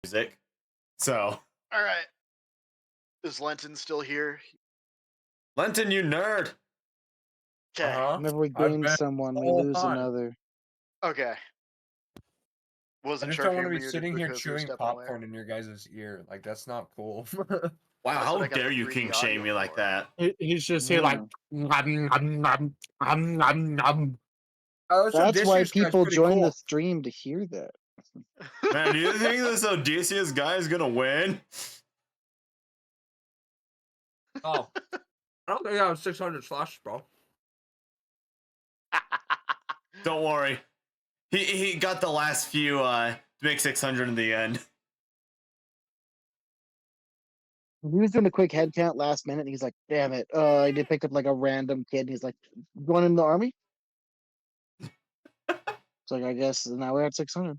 music. So, All right. Is Lenton still here? Lenton, you nerd. Okay. Whenever we gain someone, we lose another. Okay. I Wasn't just sure don't if want you to be muted sitting here because you were chewing stepping away. popcorn in your guys' ear. Like, that's not cool. Wow, That's how what I got dare the you 3D king shame me audio like for. that? He's just here like. That's why people join the stream to hear that. Man, do you think this Odysseus guy is gonna win? Oh. I don't think I have 600 slashes, bro. Don't worry. He got the last few to make 600 in the end. He was doing a quick head count last minute, and he's like, "Damn it!" He did pick up like a random kid, and he's like, "Going in the army?" It's like, I guess now we're at 600.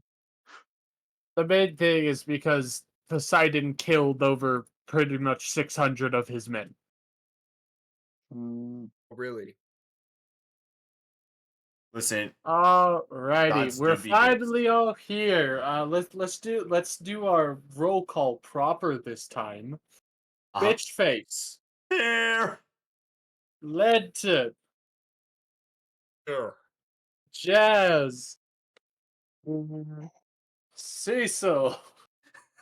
The main thing is because Poseidon killed over pretty much 600 of his men. Really? Listen. Alrighty, we're finally all here. Let's do our roll call proper this time. Bitch face. Here. Lenton. Sure. Jazz. Cecil.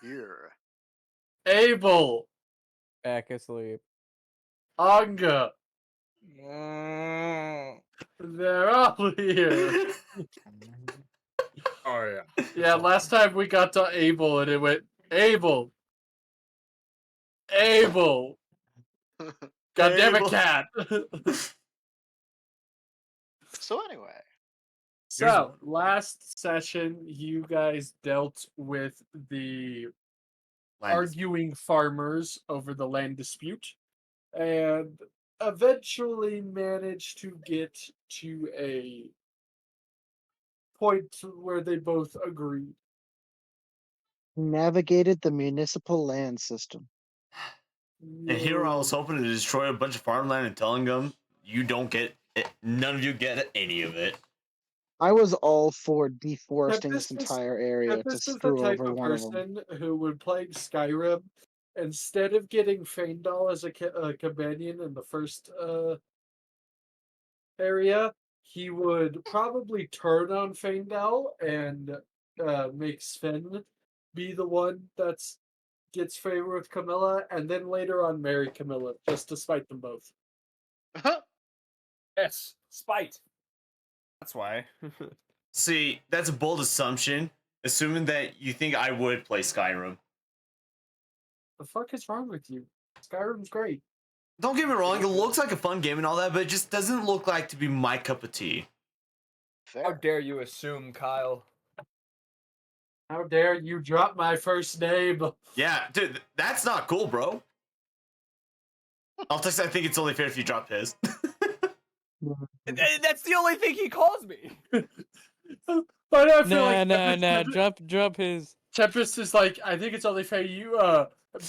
Here. Abel. Back asleep. Anga. They're all here. Oh, yeah. Yeah, last time we got to Abel and it went, Abel. Abel. God damn it, cat. So anyway. So, last session, you guys dealt with the arguing farmers over the land dispute and eventually managed to get to a point where they both agreed. Navigated the municipal land system. And here I was hoping to destroy a bunch of farmland and telling them you don't get it, none of you get any of it. I was all for deforesting this entire area to screw over one of them. Person who would play Skyrim, instead of getting Faendal as a companion in the first area, he would probably turn on Faendal and make Sven be the one that's gets favor with Camilla, and then later on marry Camilla, just to spite them both. Yes, spite. That's why. See, that's a bold assumption, assuming that you think I would play Skyrim. The fuck is wrong with you? Skyrim's great. Don't get me wrong, it looks like a fun game and all that, but it just doesn't look like to be my cup of tea. How dare you assume, Kyle? How dare you drop my first name? Yeah, dude, that's not cool, bro. I think it's only fair if you drop his. That's the only thing he calls me. But I feel Nah, drop his. Tempest is like, I think it's only fair you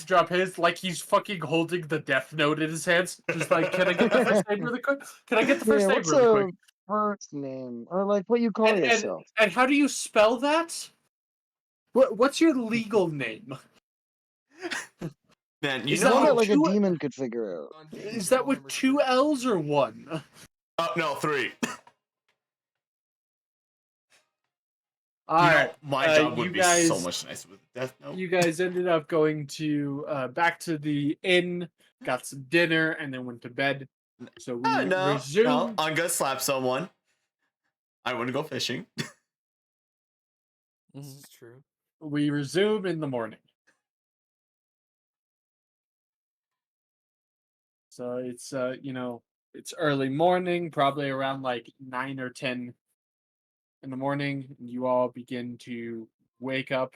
drop his, like he's fucking holding the death note in his hands. Just like, can I get the first name really quick? Can I get the first name what's really quick? First name, or like what you call yourself. And how do you spell that? What's your legal name? Man, you Is know that like a demon could figure out? Is that with 2 L's or 1? Oh no, 3. Alright, my job would be so much nicer with Death Note. You guys ended up going to back to the inn, got some dinner, and then went to bed. So we resumed. No, I'm gonna slap someone. I want to go fishing. This is true. We resume in the morning. So it's it's early morning, probably around like 9 or 10 in the morning. You all begin to wake up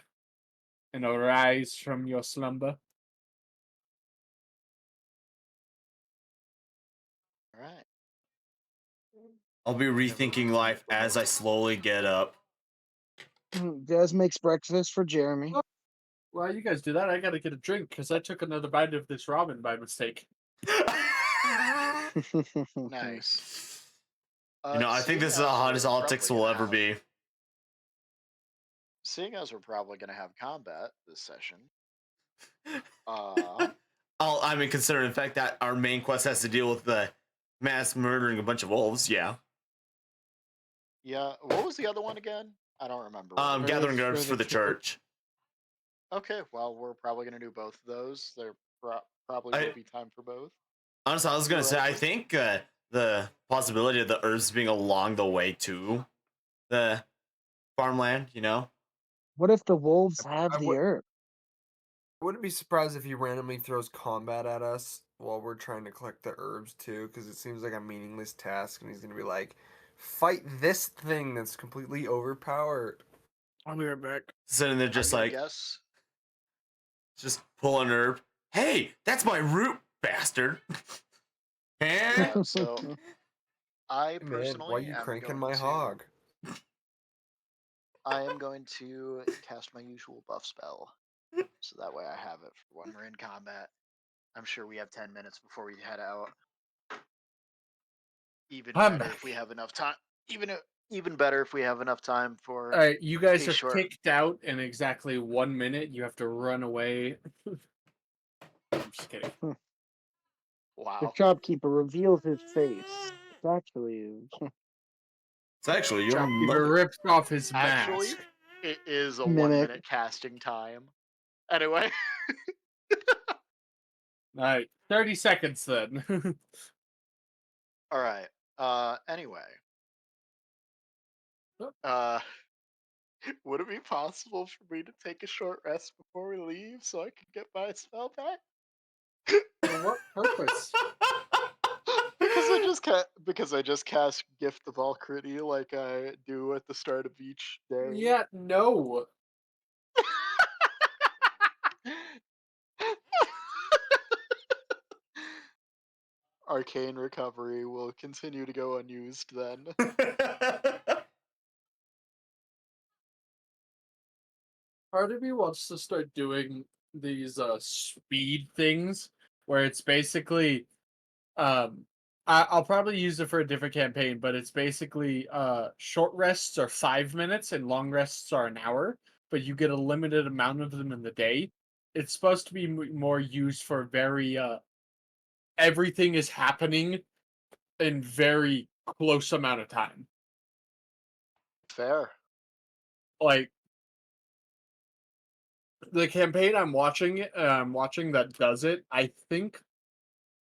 and arise from your slumber. All right. I'll be rethinking life as I slowly get up. Jazz makes breakfast for Jeremy. While you guys do that, I gotta get a drink because I took another bite of this ramen by mistake. Nice. I think this is the hottest politics will ever be. seeing as we're probably going to have combat this session, I mean, considering the fact that our main quest has to deal with the mass murdering a bunch of wolves, yeah. yeah. What was the other one again? I don't remember. what it was. Gathering Herbs herbs for the church. Okay, well, we're probably going to do both of those. There probably will be time for both. Honestly, I was gonna say, I Theoretically. think the possibility of the herbs being along the way to the farmland, you know, What if the wolves I have the would- herb? I wouldn't be surprised if he randomly throws combat at us while we're trying to collect the herbs too, because it seems like a meaningless task, and he's gonna be like, "Fight this thing that's completely overpowered." I'll be right back. sitting there I'm just gonna like guess. just pull an herb. Hey, that's my root, bastard. Eh? So I Hey, man, personally why you am cranking going my to, hog? I am going to cast my usual buff spell, so that way I have it for when we're in combat. I'm sure we have 10 minutes before we head out. Even I'm better if back. we have enough time. Even better if we have enough time for All right, you guys a are short. kicked out in exactly 1 minute. You have to run away. I'm just kidding. The Wow. shopkeeper reveals his face. It's actually It's actually your Shopkeeper mother. rips off his Actually, mask. it is a Mimic. 1 minute casting time. Anyway. All right, 30 seconds then. All right. Anyway. Would it be possible for me to take a short rest before we leave so I can get my spell back? For what purpose? Because I just cast Gift of Alcrity like I do at the start of each day. Yeah, no. Arcane Recovery will continue to go unused then. Part of me wants to start doing these speed things where it's basically I'll probably use it for a different campaign, but it's basically short rests are 5 minutes and long rests are an hour, but you get a limited amount of them in the day. It's supposed to be more used for very everything is happening in very close amount of time. Fair. Like the campaign I'm watching that does it, I think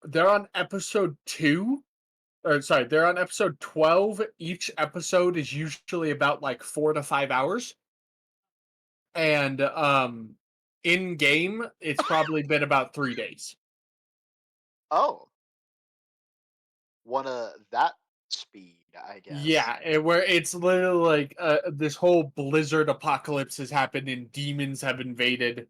they're on episode 2. Or sorry, they're on episode 12. Each episode is usually about like 4 to 5 hours. And in game, it's probably been about 3 days. Oh. One of that speed, I guess. Yeah, where it's literally like this whole blizzard apocalypse has happened and demons have invaded.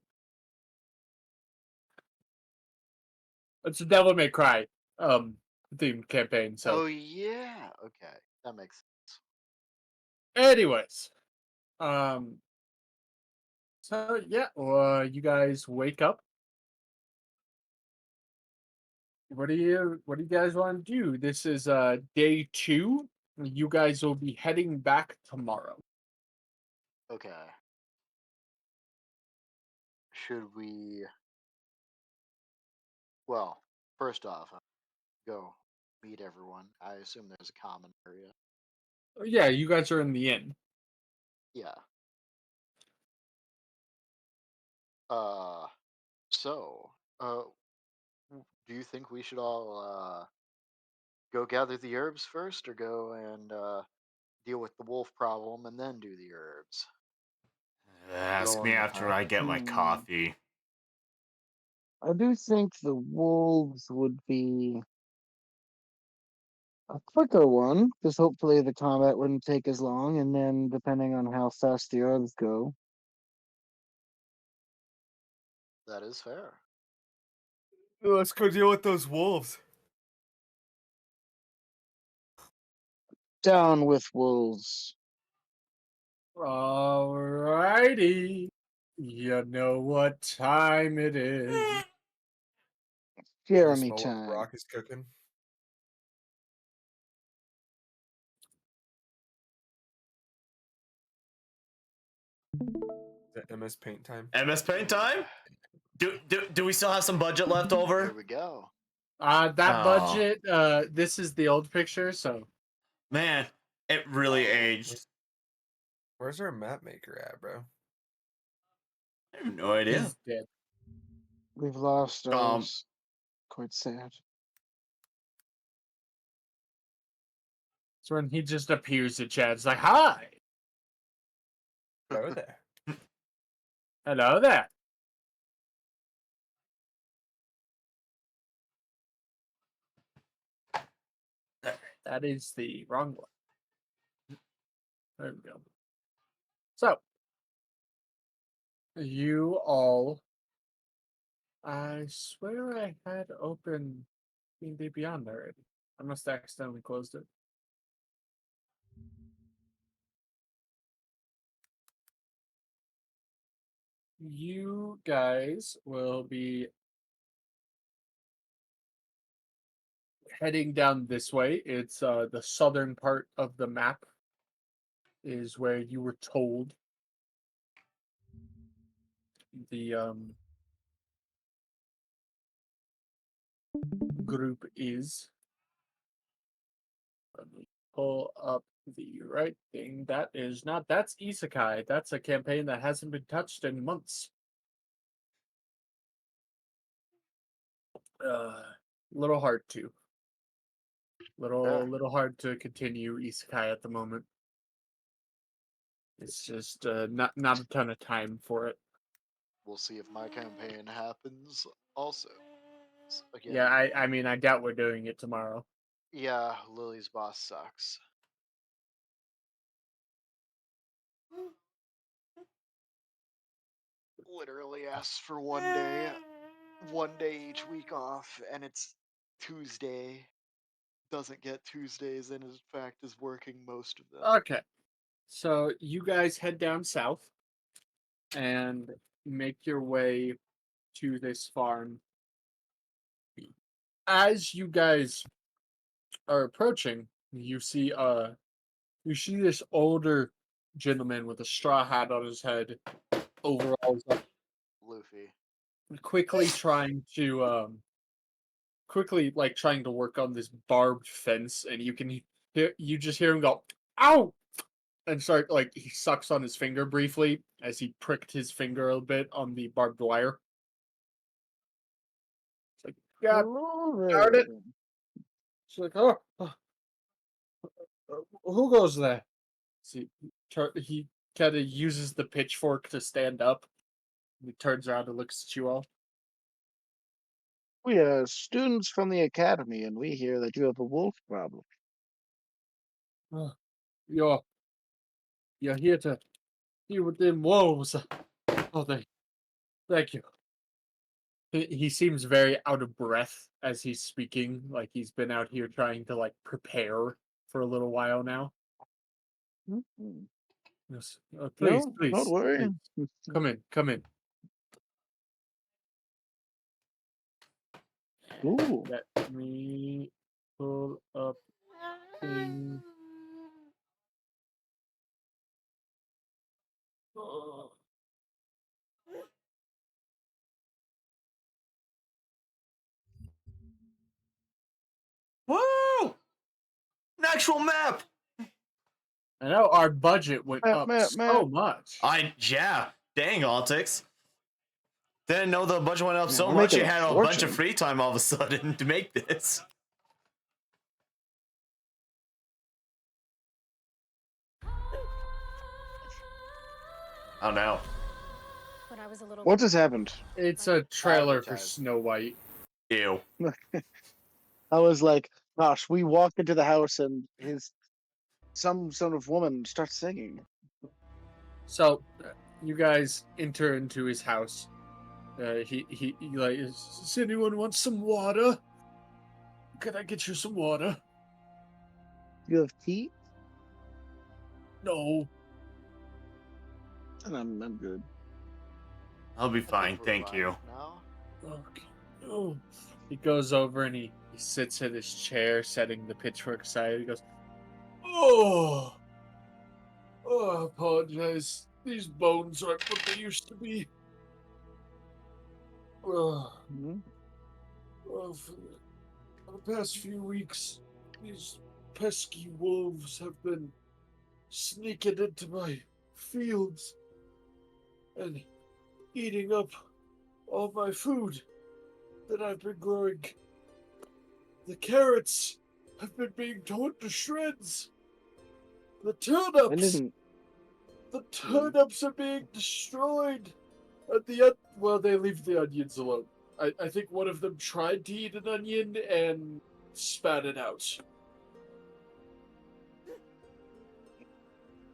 It's a Devil May Cry themed campaign. So, Oh yeah. Okay. That makes sense. anyways, um, so yeah, you guys wake up. What do you guys want to do? This is day 2. You guys will be heading back tomorrow. Okay. Should we? Well, first off, go meet everyone. I assume there's a common area. Yeah, you guys are in the inn. Yeah. Uh, so, do you think we should all go gather the herbs first, or go and deal with the wolf problem and then do the herbs? Ask Go me on the after I get my Hmm. coffee. I do think the wolves would be a quicker one, because hopefully the combat wouldn't take as long, and then depending on how fast the herbs go. That is fair. Let's go deal with those wolves. Down with wolves. Alrighty. You know what time it is. Jeremy Smell what time. Brock is cooking. Is it MS Paint time? MS Paint time? Do we still have some budget left Here over? we go. That Oh. budget. This is the old picture, so Man, it really Oh. aged. Where's our map maker at, bro? I have no idea. he's dead. We've lost ours. Quite sad. So when he just appears at chat, it's like, "Hi, Hello there. hello there." That is the wrong one. There we go. So, you all. I swear I had open D&D Beyond already. I must have accidentally closed it. You guys will be heading down this way. It's the southern part of the map is where you were told the group is. Let me pull up the right thing. That's Isekai. That's a campaign that hasn't been touched in months. Little hard to. Little hard to continue Isekai at the moment. It's just not a ton of time for it. We'll see if my campaign happens also. Again, Yeah, I mean I doubt we're doing it tomorrow. yeah, Lily's boss sucks. Literally asks for one day each week off, and it's Tuesday. Doesn't get Tuesdays, and in fact is working most of them. Okay. So you guys head down south and make your way to this farm. As you guys are approaching, you see this older gentleman with a straw hat on his head, overalls, Luffy. quickly trying to work on this barbed fence, and you just hear him go, "Ow!" and start he sucks on his finger briefly as he pricked his finger a bit on the barbed wire. It's like, yeah, darn it. It's like, who goes there? See, he kind of uses the pitchfork to stand up. He turns around and looks at you all. We are students from the academy, and we hear that you have a wolf problem. You're here to deal with them wolves. Oh, thank you. He seems very out of breath as he's speaking, like he's been out here trying to prepare for a little while now. Mhm. Yes. No, Please, don't worry. please. Come in. Ooh. Let me pull up thing. Oh. Woo! An actual map. I know our budget went up so Map. much. Yeah. Dang, Altix. Didn't know the budget went up Yeah, so we're much. You making a had a bunch fortune. of free time all of a sudden to make this. Oh no. When I was a little What just happened? It's a trailer for Advertise. Snow White. Ew. I was like, gosh, we walk into the house and some sort of woman starts singing. So, you guys enter into his house. He does anyone want some water? Can I get you some water? You have tea? No. And I'm good. I'll be I think fine, we're thank fine you. Now. Okay. Oh. He goes over and he sits in his chair, setting the pitchfork aside. He goes, I apologize. These bones aren't what they used to be. Ugh. Mhm. For the past few weeks, these pesky wolves have been sneaking into my fields and eating up all my food that I've been growing. The carrots have been being torn to shreds. The It turnips, isn't. the turnips are being destroyed. Well, they leave the onions alone. I think one of them tried to eat an onion and spat it out.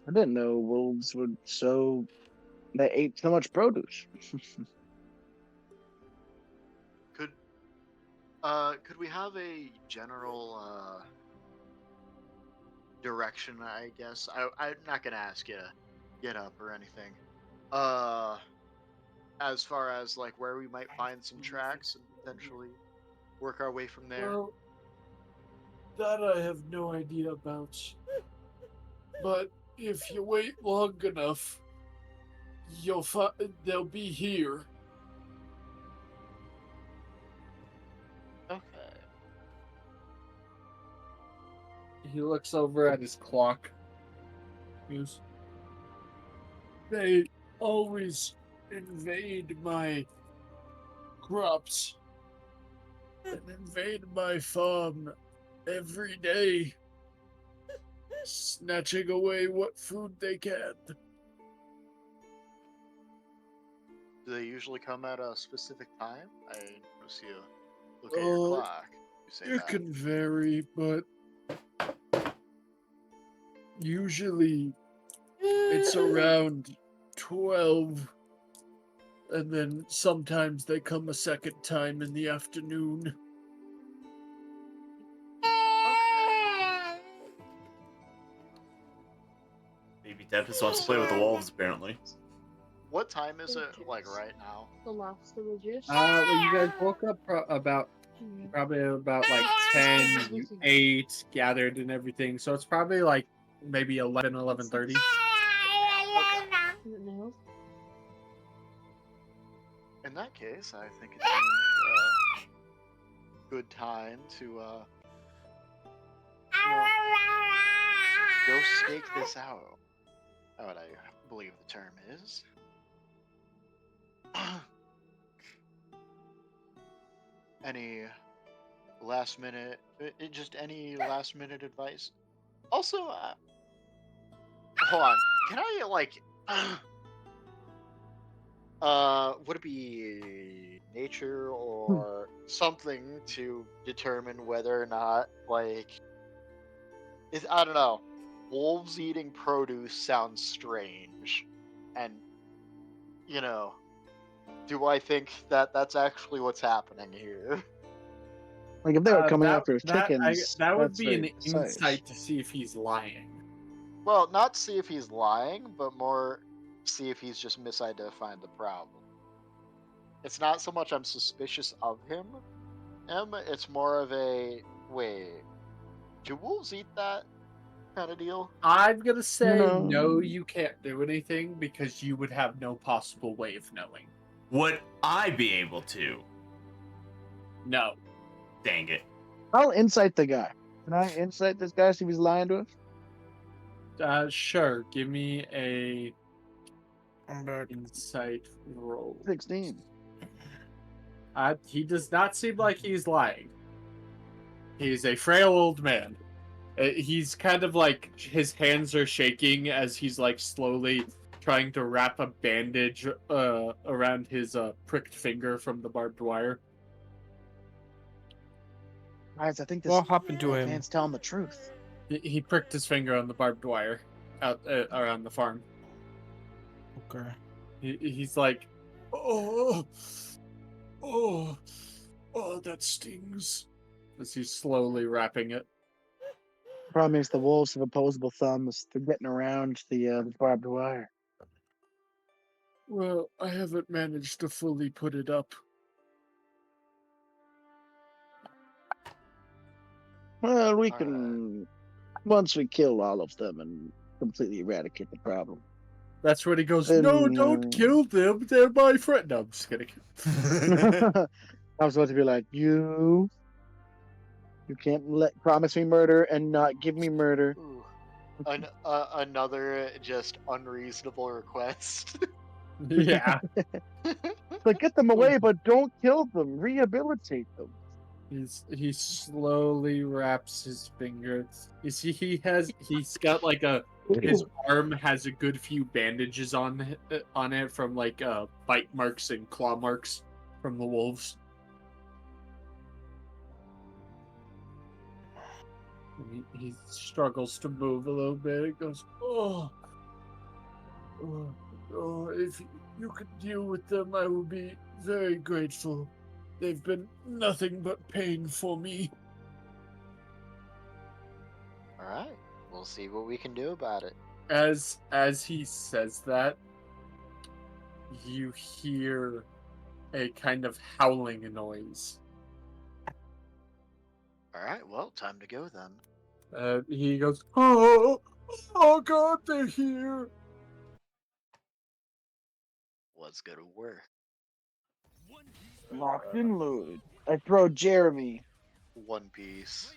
I didn't know wolves would so. They ate so much produce. Could we have a general direction? I guess I'm not gonna ask you to get up or anything. Uh, as far as like where we might find some tracks and potentially work our way from there. Well, that I have no idea about. But if you wait long enough, they'll be here. Okay. He looks over at his clock. He goes, they always invade my crops and invade my farm every day, snatching away what food they can. Do they usually come at a specific time? I notice you look at your clock. You say It that. can vary, but usually it's around 12, and then sometimes they come a second time in the afternoon. Okay. Baby Tempest wants to play with the wolves, apparently. What time is it like right now? The last of the juice. Well, you guys woke up probably about like 10, you ate, gathered and everything, so it's probably like maybe 11:30. No. In that case, I think it's a good time to you know, go stake this out. What I believe the term is. Any last minute, just any last minute advice? Also, hold on. Can I like, would it be nature or something to determine whether or not like, I don't know. Wolves eating produce sounds strange, and you know, do I think that that's actually what's happening here? Like if they were coming after his that chickens, would that's be very an precise. insight to see if he's lying. Well, not see if he's lying, but more see if he's just misidentifying the problem. It's not so much I'm suspicious of him, it's more of a wait, do wolves eat that kind of deal? I'm gonna say No. no, you can't do anything because you would have no possible way of knowing. Would I be able to? No. Dang it. I'll insight the guy. Can I insight this guy, see if he's lying to us? Sure. Give me a I'm back. insight roll. 16. He does not seem like he's lying. He's a frail old man. He's kind of like, his hands are shaking as he's like slowly trying to wrap a bandage around his pricked finger from the barbed wire. Guys, I think this What happened to him? man's telling the truth. He pricked his finger on the barbed wire out around the farm. Okay. He's like, oh, that stings. As he's slowly wrapping it. Problem is the wolves have opposable thumbs. They're getting around the barbed wire. Well, I haven't managed to fully put it up. Well, we All can once we kill all of them and completely eradicate the problem. That's when he goes, "No, don't kill them. They're my friend." No, I'm just kidding. I was about to be like, you can't promise me murder and not give me murder. Ooh. Another just unreasonable request. Yeah. But get them away, but don't kill them. Rehabilitate them. He slowly wraps his fingers. You see, he's got like his arm has a good few bandages on it from like bite marks and claw marks from the wolves. And he struggles to move a little bit. He goes, oh, if you could deal with them, I would be very grateful. They've been nothing but pain for me. All right, we'll see what we can do about it. As he says that, you hear a kind of howling noise. All right, well, time to go then. He goes, oh God, they're here. Let's go to work. Locked and loaded. I throw Jeremy. One Piece.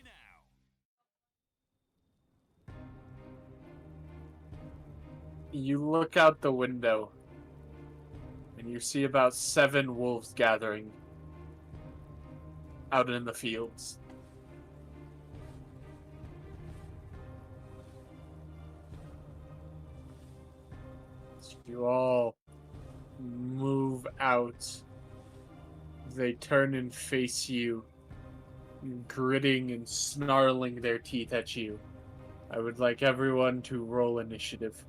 You look out the window, and you see about 7 wolves gathering out in the fields. As you all move out, they turn and face you, gritting and snarling their teeth at you. I would like everyone to roll initiative.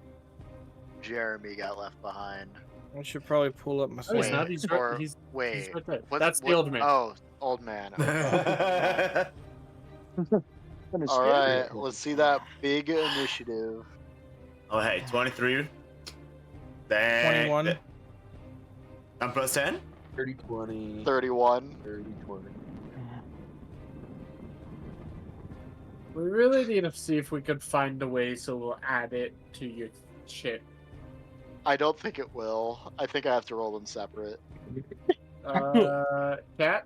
Jeremy got left behind. I should probably pull up my Oh, he's phone. not. He's right. He's Wait. right there. What- That's the what- old man. Oh, old man. Okay. All right, let's see that big initiative. Oh, hey, 23. Dang. 21. I'm plus 10? 30, 20. 31. 30, 20. We really need to see if we could find a way so we'll add it to your shit. I don't think it will. I think I have to roll them separate. Cat?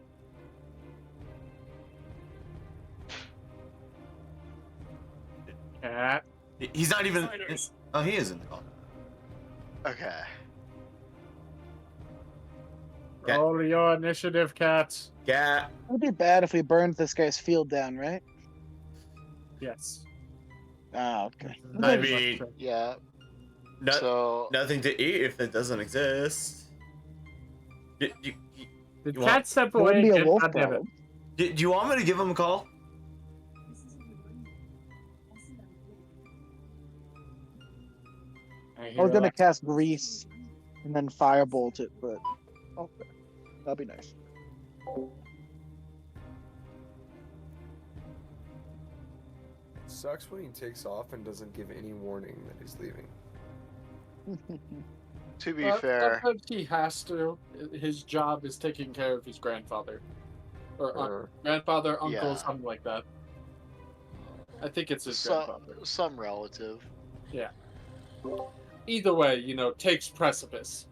Cat? He's not even. Oh, he isn't. Oh. Okay. Cat. Roll your initiative, Cat. Yeah. It would be bad if we burned this guy's field down, right? Yes. Ah, okay. I mean, Yeah. no, So nothing to eat if it doesn't exist. Did You Cat want- step It wouldn't away? be a wolf God damn it. problem. Do you want me to give him a call? I was gonna cast grease and then firebolt it, but okay, that'd be nice. Sucks when he takes off and doesn't give any warning that he's leaving. to be fair, Sometimes he has to. His job is taking care of his grandfather. Or grandfather, uncle, Yeah. something like that. I think it's his some grandfather. relative. Yeah. Either way, takes precipice.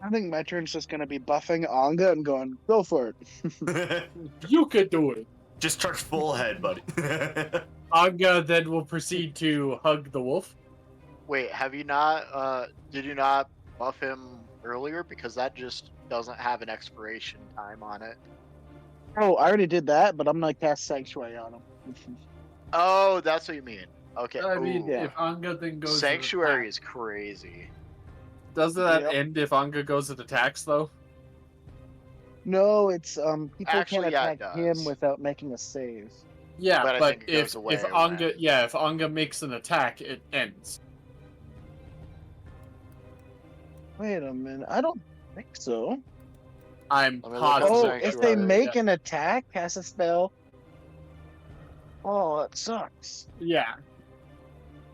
I think my turn's just gonna be buffing Anga and going, go for it. You could do it. Just charge full head, buddy. Anga then will proceed to hug the wolf. Wait, have you not? Did you not buff him earlier? Because that just doesn't have an expiration time on it. Oh, I already did that, but I'm gonna cast Sanctuary on him. Oh, that's what you mean. Okay. I mean, Ooh. yeah. if Anga then goes. Sanctuary is crazy. Does that Yep. end if Anga goes and attacks though? No, it's people Actually, can't yeah, it attack him does. without making a save. Yeah, But I but think it goes if away if Anga makes an attack, it ends. Wait a minute, I don't think so. I'm Let me look at positive. Oh, Sanctuary. if they make Yeah. an attack, cast a spell. Oh, that sucks. Yeah.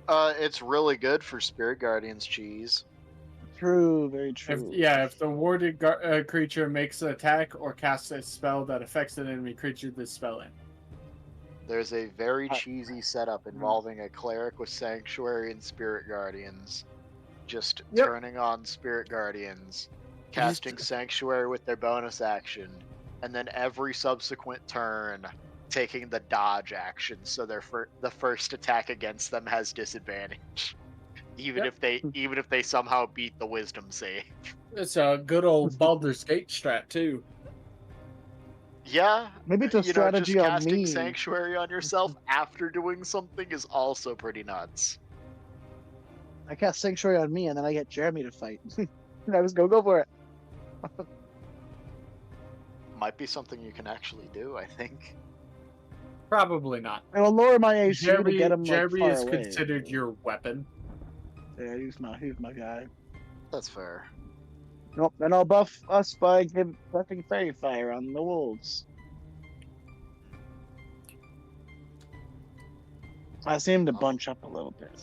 It's really good for Spirit Guardians cheese. True, very true. If the warded creature makes an attack or casts a spell that affects an enemy creature, this spell ends. There's a very I- cheesy setup involving a cleric with sanctuary and spirit guardians. Just Yep. turning on spirit guardians, He's- casting sanctuary with their bonus action, and then every subsequent turn taking the dodge action, so the first attack against them has disadvantage, even Yep. if they somehow beat the wisdom save. It's a good old Baldur's Gate strat too. Yeah, Maybe it's a just strategy on casting me. sanctuary on yourself after doing something is also pretty nuts. I cast Sanctuary on me, and then I get Jeremy to fight. And I just go for it. Might be something you can actually do, I think. Probably not. I will lower my AC to get him like Jeremy far is away. considered your weapon. Yeah, he's my guy. That's fair. Nope, and I'll buff us by buffing Fairy Fire on the wolves. I seem to bunch up a little bit.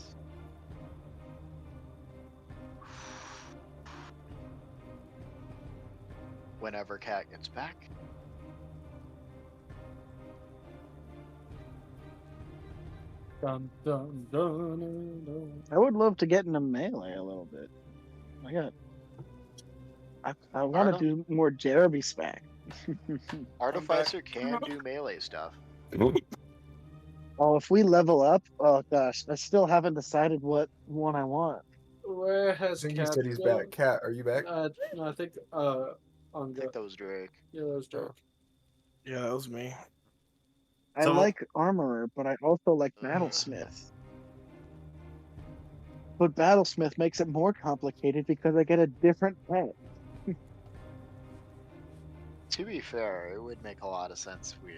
Whenever Cat gets back. Dun, dun, dun, dun, dun. I would love to get into melee a little bit. I want to do more Jeremy spec. Artificer can do melee stuff. Oh, if we level up, oh gosh, I still haven't decided what one I want. Where I has think you Cat said he's gone? back. Cat, are you back? No, I think I Anga. think that was Drake. Yeah, that was Drake. Yeah, that was me. I So- like Armorer, but I also like Battlesmith. But Battlesmith makes it more complicated because I get a different pet. To be fair, it would make a lot of sense if we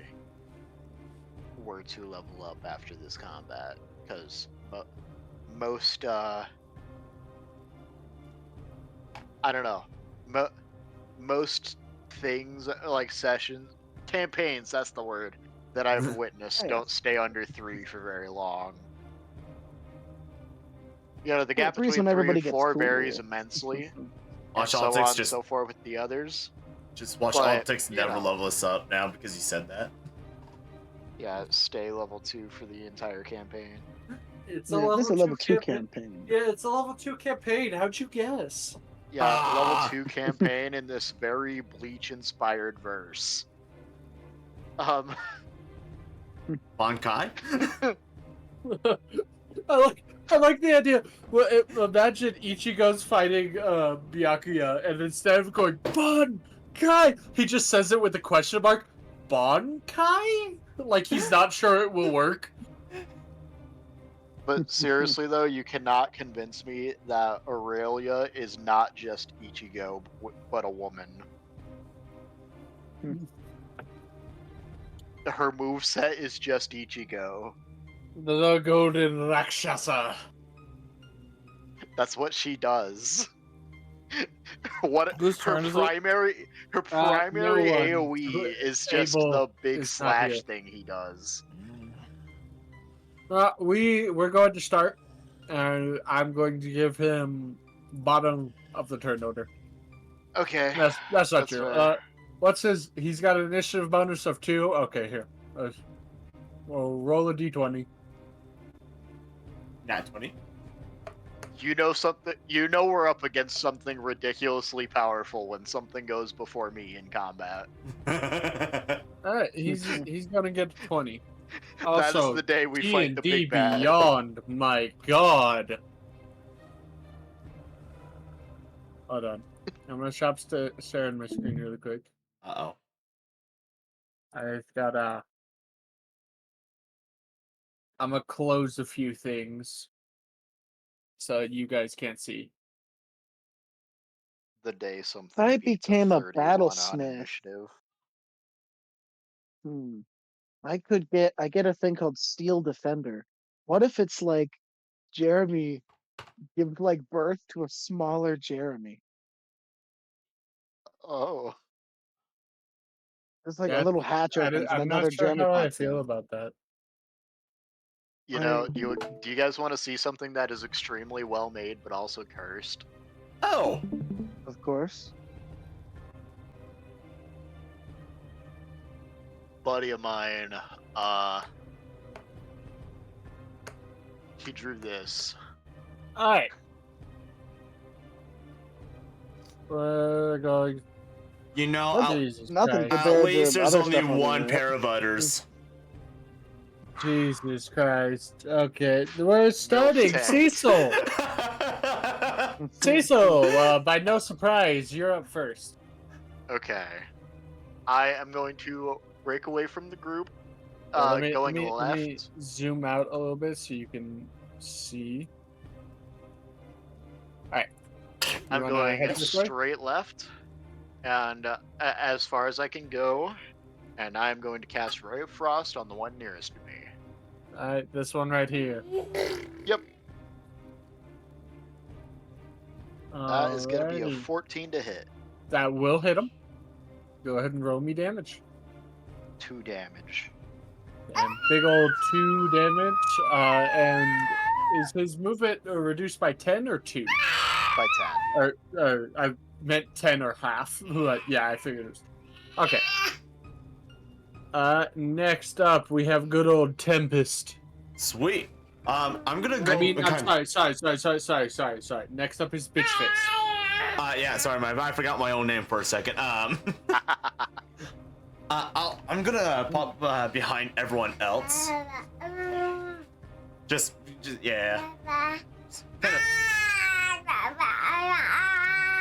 were to level up after this combat, because most I don't know, most things like sessions, campaigns, that's the word that I've witnessed, Yeah. don't stay under 3 for very long. You know, the gap three's between when 3 everybody and gets 4 cool. varies immensely, and Watch so Altix on and so forth with the others. just watch But, Altix you never know. level us up now because you said that. Yeah, stay level 2 for the entire campaign. It's Yeah, a this is a level 2 campaign. Yeah, it's a level 2 campaign. How'd you guess? Yeah, Ah. level 2 campaign in this very Bleach-inspired verse. Bankai? I like the idea. Well, imagine Ichigo's fighting Byakuya, and instead of going Bankai, he just says it with a question mark. Bankai? Like he's not sure it will work. But seriously though, you cannot convince me that Aurelia is not just Ichigo, but a woman. Her moveset is just Ichigo. The Golden Rakshasa. That's what she does. What Whose her turn is it? primary no AoE one. is just Abel the big is not here. slash thing he does. We're going to start, and I'm going to give him bottom of the turn order. Okay. That's not That's true. fair. What's his? He's got an initiative bonus of 2. Okay, here. Well, roll a d20. Nat 20. You know something. You know we're up against something ridiculously powerful when something goes before me in combat. All right, he's gonna get 20. That Also, is the day we fight the D&D big bad. Beyond. My God. Hold on. I'm gonna share on my screen really quick. Uh-oh. I've got I'm gonna close a few things so you guys can't see. The day something I beats became a 31 on battlesmith. initiative. I get a thing called Steel Defender. What if it's like Jeremy give like birth to a smaller Jeremy? Oh, It's like a Yeah, little hatch opens and I'm another not sure Jeremy how I pops feel in. about that. you know, do you guys want to see something that is extremely well made but also cursed? Oh! Of course. Buddy of mine, he drew this. Alright. We're going. You know, That's Jesus nothing Christ. compared at least to there's other only stuff on the one internet. pair of udders. Jesus Christ. Okay, we're starting. tank. Cecil! Cecil, by no surprise, you're up first. Okay. I am going to break away from the group. Well, Going let me left. zoom out a little bit so you can see. Alright. I'm going straight left. And as far as I can go. And I'm going to cast Ray of Frost on the one nearest to me. Alright, this one right here. Yep. That is going to be a Alrighty. 14 to hit. That will hit him. Go ahead and roll me damage. 2 damage. And big old 2 damage. And is his movement reduced by 10 or 2? By 10. Or I meant 10 or half. But yeah, I figured it was. Okay. Next up, we have good old Tempest. Sweet. I'm gonna go. I mean, I'm sorry. Next up is Bitchface. Yeah, sorry, I forgot my own name for a second. I'm gonna pop behind everyone else. Just yeah.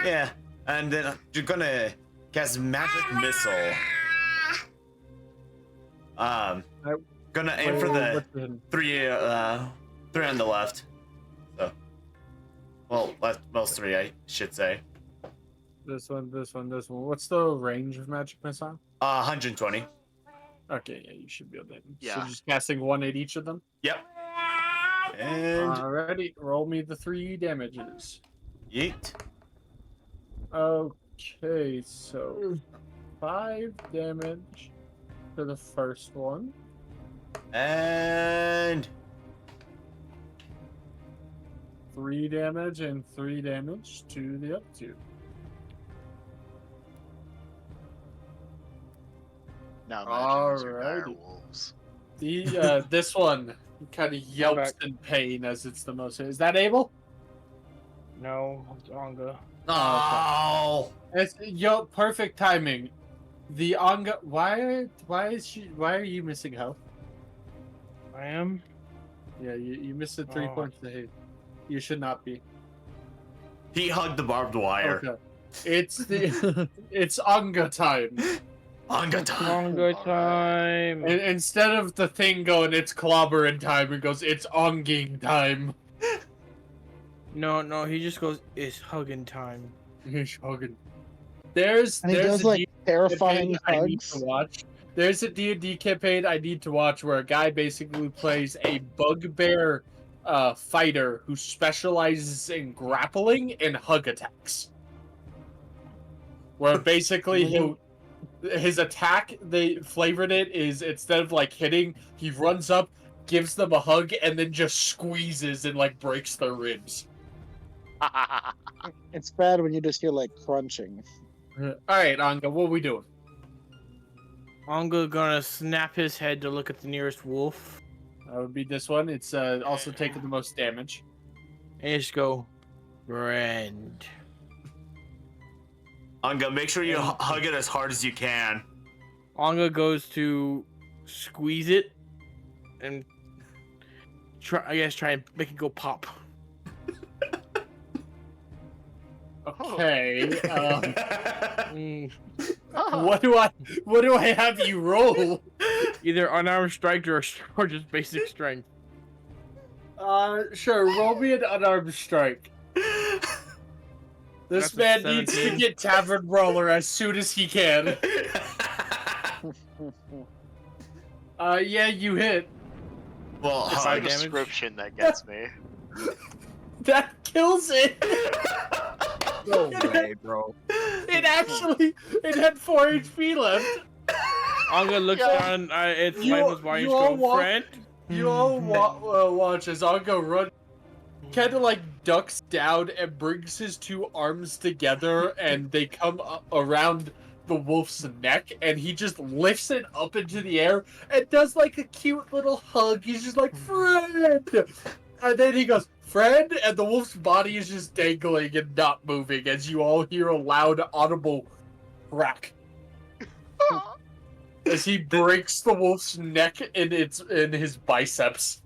Yeah, and then you're gonna cast Magic Missile. Gonna aim for the three on the left. So, well, left, most 3, I should say. This one. What's the range of Magic Missile? 120. Okay, yeah, you should be able to. Yeah. So just casting 1 at each of them? Yep. And Alrighty, roll me the 3 damages. yeet. Okay, so 5 damage to the first one. And 3 damage and 3 damage to the other 2. Now imagine those are dire Alrighty. wolves. The this one kind of yelps in pain as it's the most. Is that Abel? No, it's Anga. oh, It's perfect timing. The Anga. Why are you missing health? I am. Yeah, you missed it 3 Oh. points to hit. You should not be. he hugged the barbed wire. Okay. It's the it's Anga time. Anga time. Anga Alright. time. Instead of the thing going it's clobbering time, it goes it's onging time. No, he just goes, it's hugging time. He's hugging. There's And he there's does a like D&D terrifying campaign I need hugs. to watch. There's a D&D campaign I need to watch where a guy basically plays a bugbear fighter who specializes in grappling and hug attacks. Where basically his attack, they flavored it is instead of like hitting, he runs up, gives them a hug, and then just squeezes and like breaks their ribs. It's bad when you just hear like crunching. Alright, Anga, what are we doing? Anga gonna snap his head to look at the nearest wolf. That would be this one. It's also taking the most damage. And just go, friend. Anga, make sure you hug it as hard as you can. Anga goes to squeeze it and try and make it go pop. Okay. Mm, What do I have you roll? either unarmed strike or just basic strength. Sure. Roll me an unarmed strike. This That's a man needs to 17. get Tavern Brawler as soon as he can. Yeah, you hit. well, It's the Five damage? description that gets me. That kills it. No way, bro. It had 4 HP left. Anga looks Yeah. down. It's You- lifeless wire. you Just all go, walk- friend. You all watch as Anga run, kind of like ducks down and brings his 2 arms together, and they come up around the wolf's neck, and he just lifts it up into the air and does like a cute little hug. He's just like, friend! And then he goes, "Friend," and the wolf's body is just dangling and not moving as you all hear a loud, audible crack as he breaks the wolf's neck in his biceps.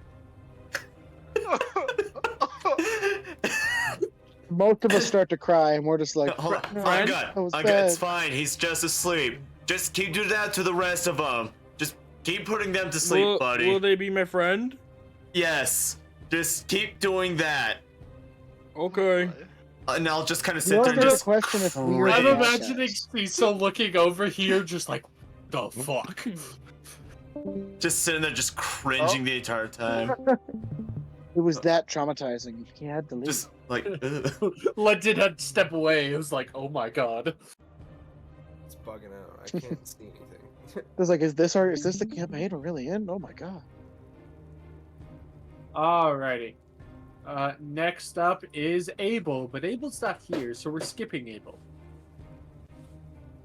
Most of us start to cry, and we're just like, Hold on, "No, I'm that good. was I'm good. It's bad." fine. He's just asleep. Just keep doing that to the rest of them. Just keep putting them to sleep, buddy. Will they be my friend? Yes. Just keep doing that. Okay. And I'll just kind of You sit there and also just question if we were cringe. I'm the bad imagining guys. Cecil looking over here, just like, the fuck? Just sitting there just cringing the entire time. It was that traumatizing. He had to leave. Just like, ugh. Lenton had to step away. It was like, oh my god. It's bugging out. I can't see anything. It was like, is this the campaign we're really in? Oh my god. Alrighty. Next up is Abel, but Abel's not here, so we're skipping Abel.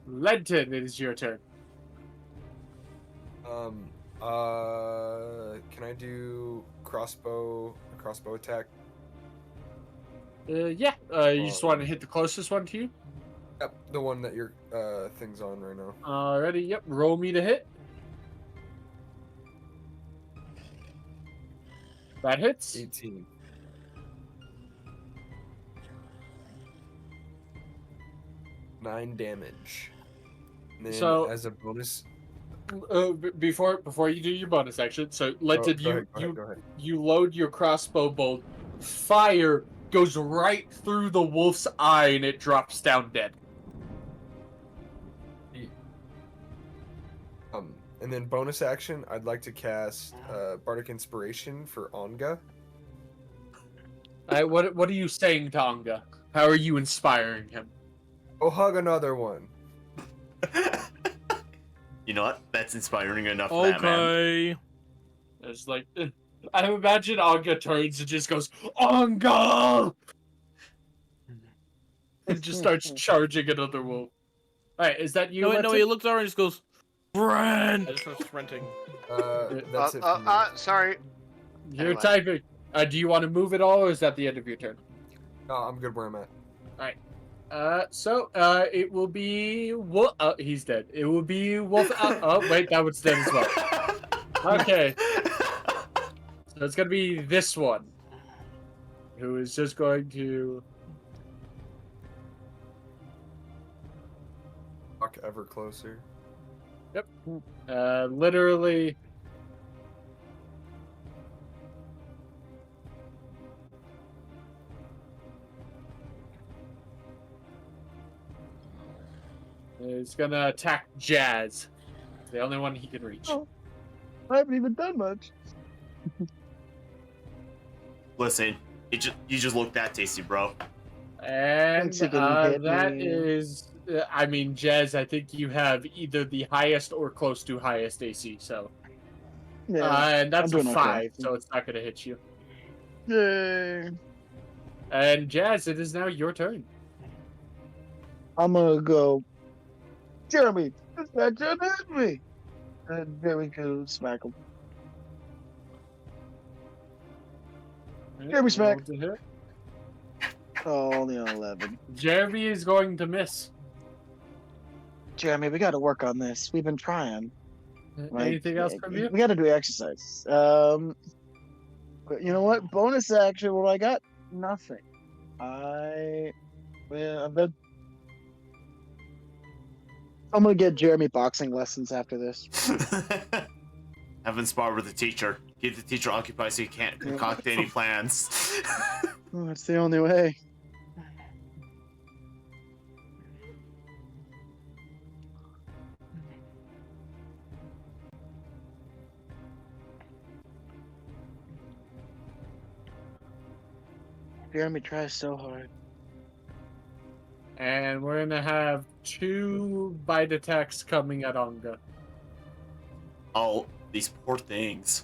Lenton, it is your turn. Can I do crossbow attack? Yeah. You just want to hit the closest one to you? Yep, the one that your thing's on right now. Alrighty, yep. Roll me to hit. That hits. 18. 9 damage. And then So- as a bonus, Before you do your bonus action, so Lenton, go ahead. you load your crossbow bolt. Fire goes right through the wolf's eye, and it drops down dead. And then bonus action, I'd like to cast Bardic Inspiration for Onga. What are you saying to Anga? How are you inspiring him? Oh, hug another one. You know what? That's inspiring enough for that, man. Okay. It's like, I imagine Anga turns and just goes, Anga! And just starts charging another wolf. Alright, is that you? No, wait, Lenton? he looks over and just goes, friend! And starts sprinting. That's it for me. Sorry. You're Anyway. typing. Do you want to move at all, or is that the end of your turn? No, I'm good where I'm at. It will be Wolf. He's dead. It will be Wolf. Oh, wait, that one's dead as well. Okay. So it's gonna be this one, who is just going to. Walk ever closer. Literally. He's gonna attack Jazz. It's the only one he can reach. Oh. I haven't even done much. Listen, you just look that tasty, bro. And Thanks again, hit that me. is, I mean, Jazz, I think you have either the highest or close to highest AC, so. Yeah. And that's I'm a doing okay. 5, so it's not going to hit you. Yay. And Jazz, it is now your turn. I'm gonna go. Jeremy, that just hit me. And there we go, smack him. Jeremy smack. Roll to hit. Oh, only an 11. Jeremy is going to miss. Jeremy, we got to work on this. We've been trying. Anything else from you? We got to do exercise. But you know what? Bonus action. Well, I got nothing. I'm gonna get Jeremy boxing lessons after this. Have been sparred with the teacher. Keep the teacher occupied so you can't concoct any plans. Oh, it's the only way. Jeremy tries so hard. And we're going to have 2 bite attacks coming at Onga. Oh, these poor things.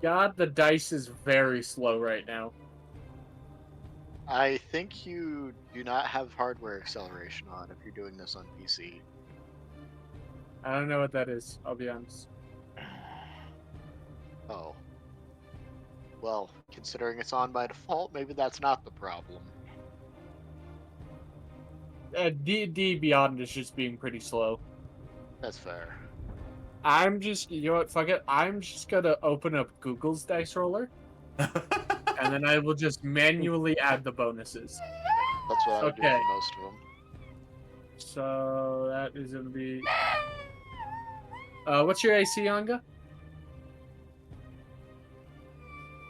God, the dice is very slow right now. I think you do not have hardware acceleration on if you're doing this on PC. I don't know what that is, I'll be honest. Oh. Well, considering it's on by default, maybe that's not the problem. D&D Beyond is just being pretty slow. That's fair. I'm just, you know what, fuck it. I'm just gonna open up Google's dice roller, and then I will just manually add the bonuses. That's what I would do Okay. for most of them. So that is gonna be. What's your AC, Anga?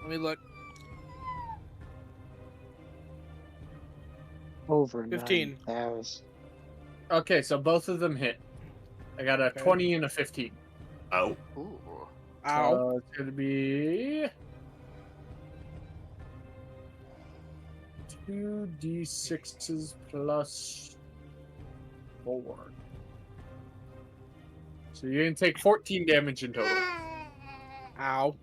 Let me look. Over 15. 9,000. Okay, so both of them hit. I got a 20 and a 15. Oh. Ooh. Ow. So it's gonna be 2d6s plus 4. So you're gonna take 14 damage in total. Ow.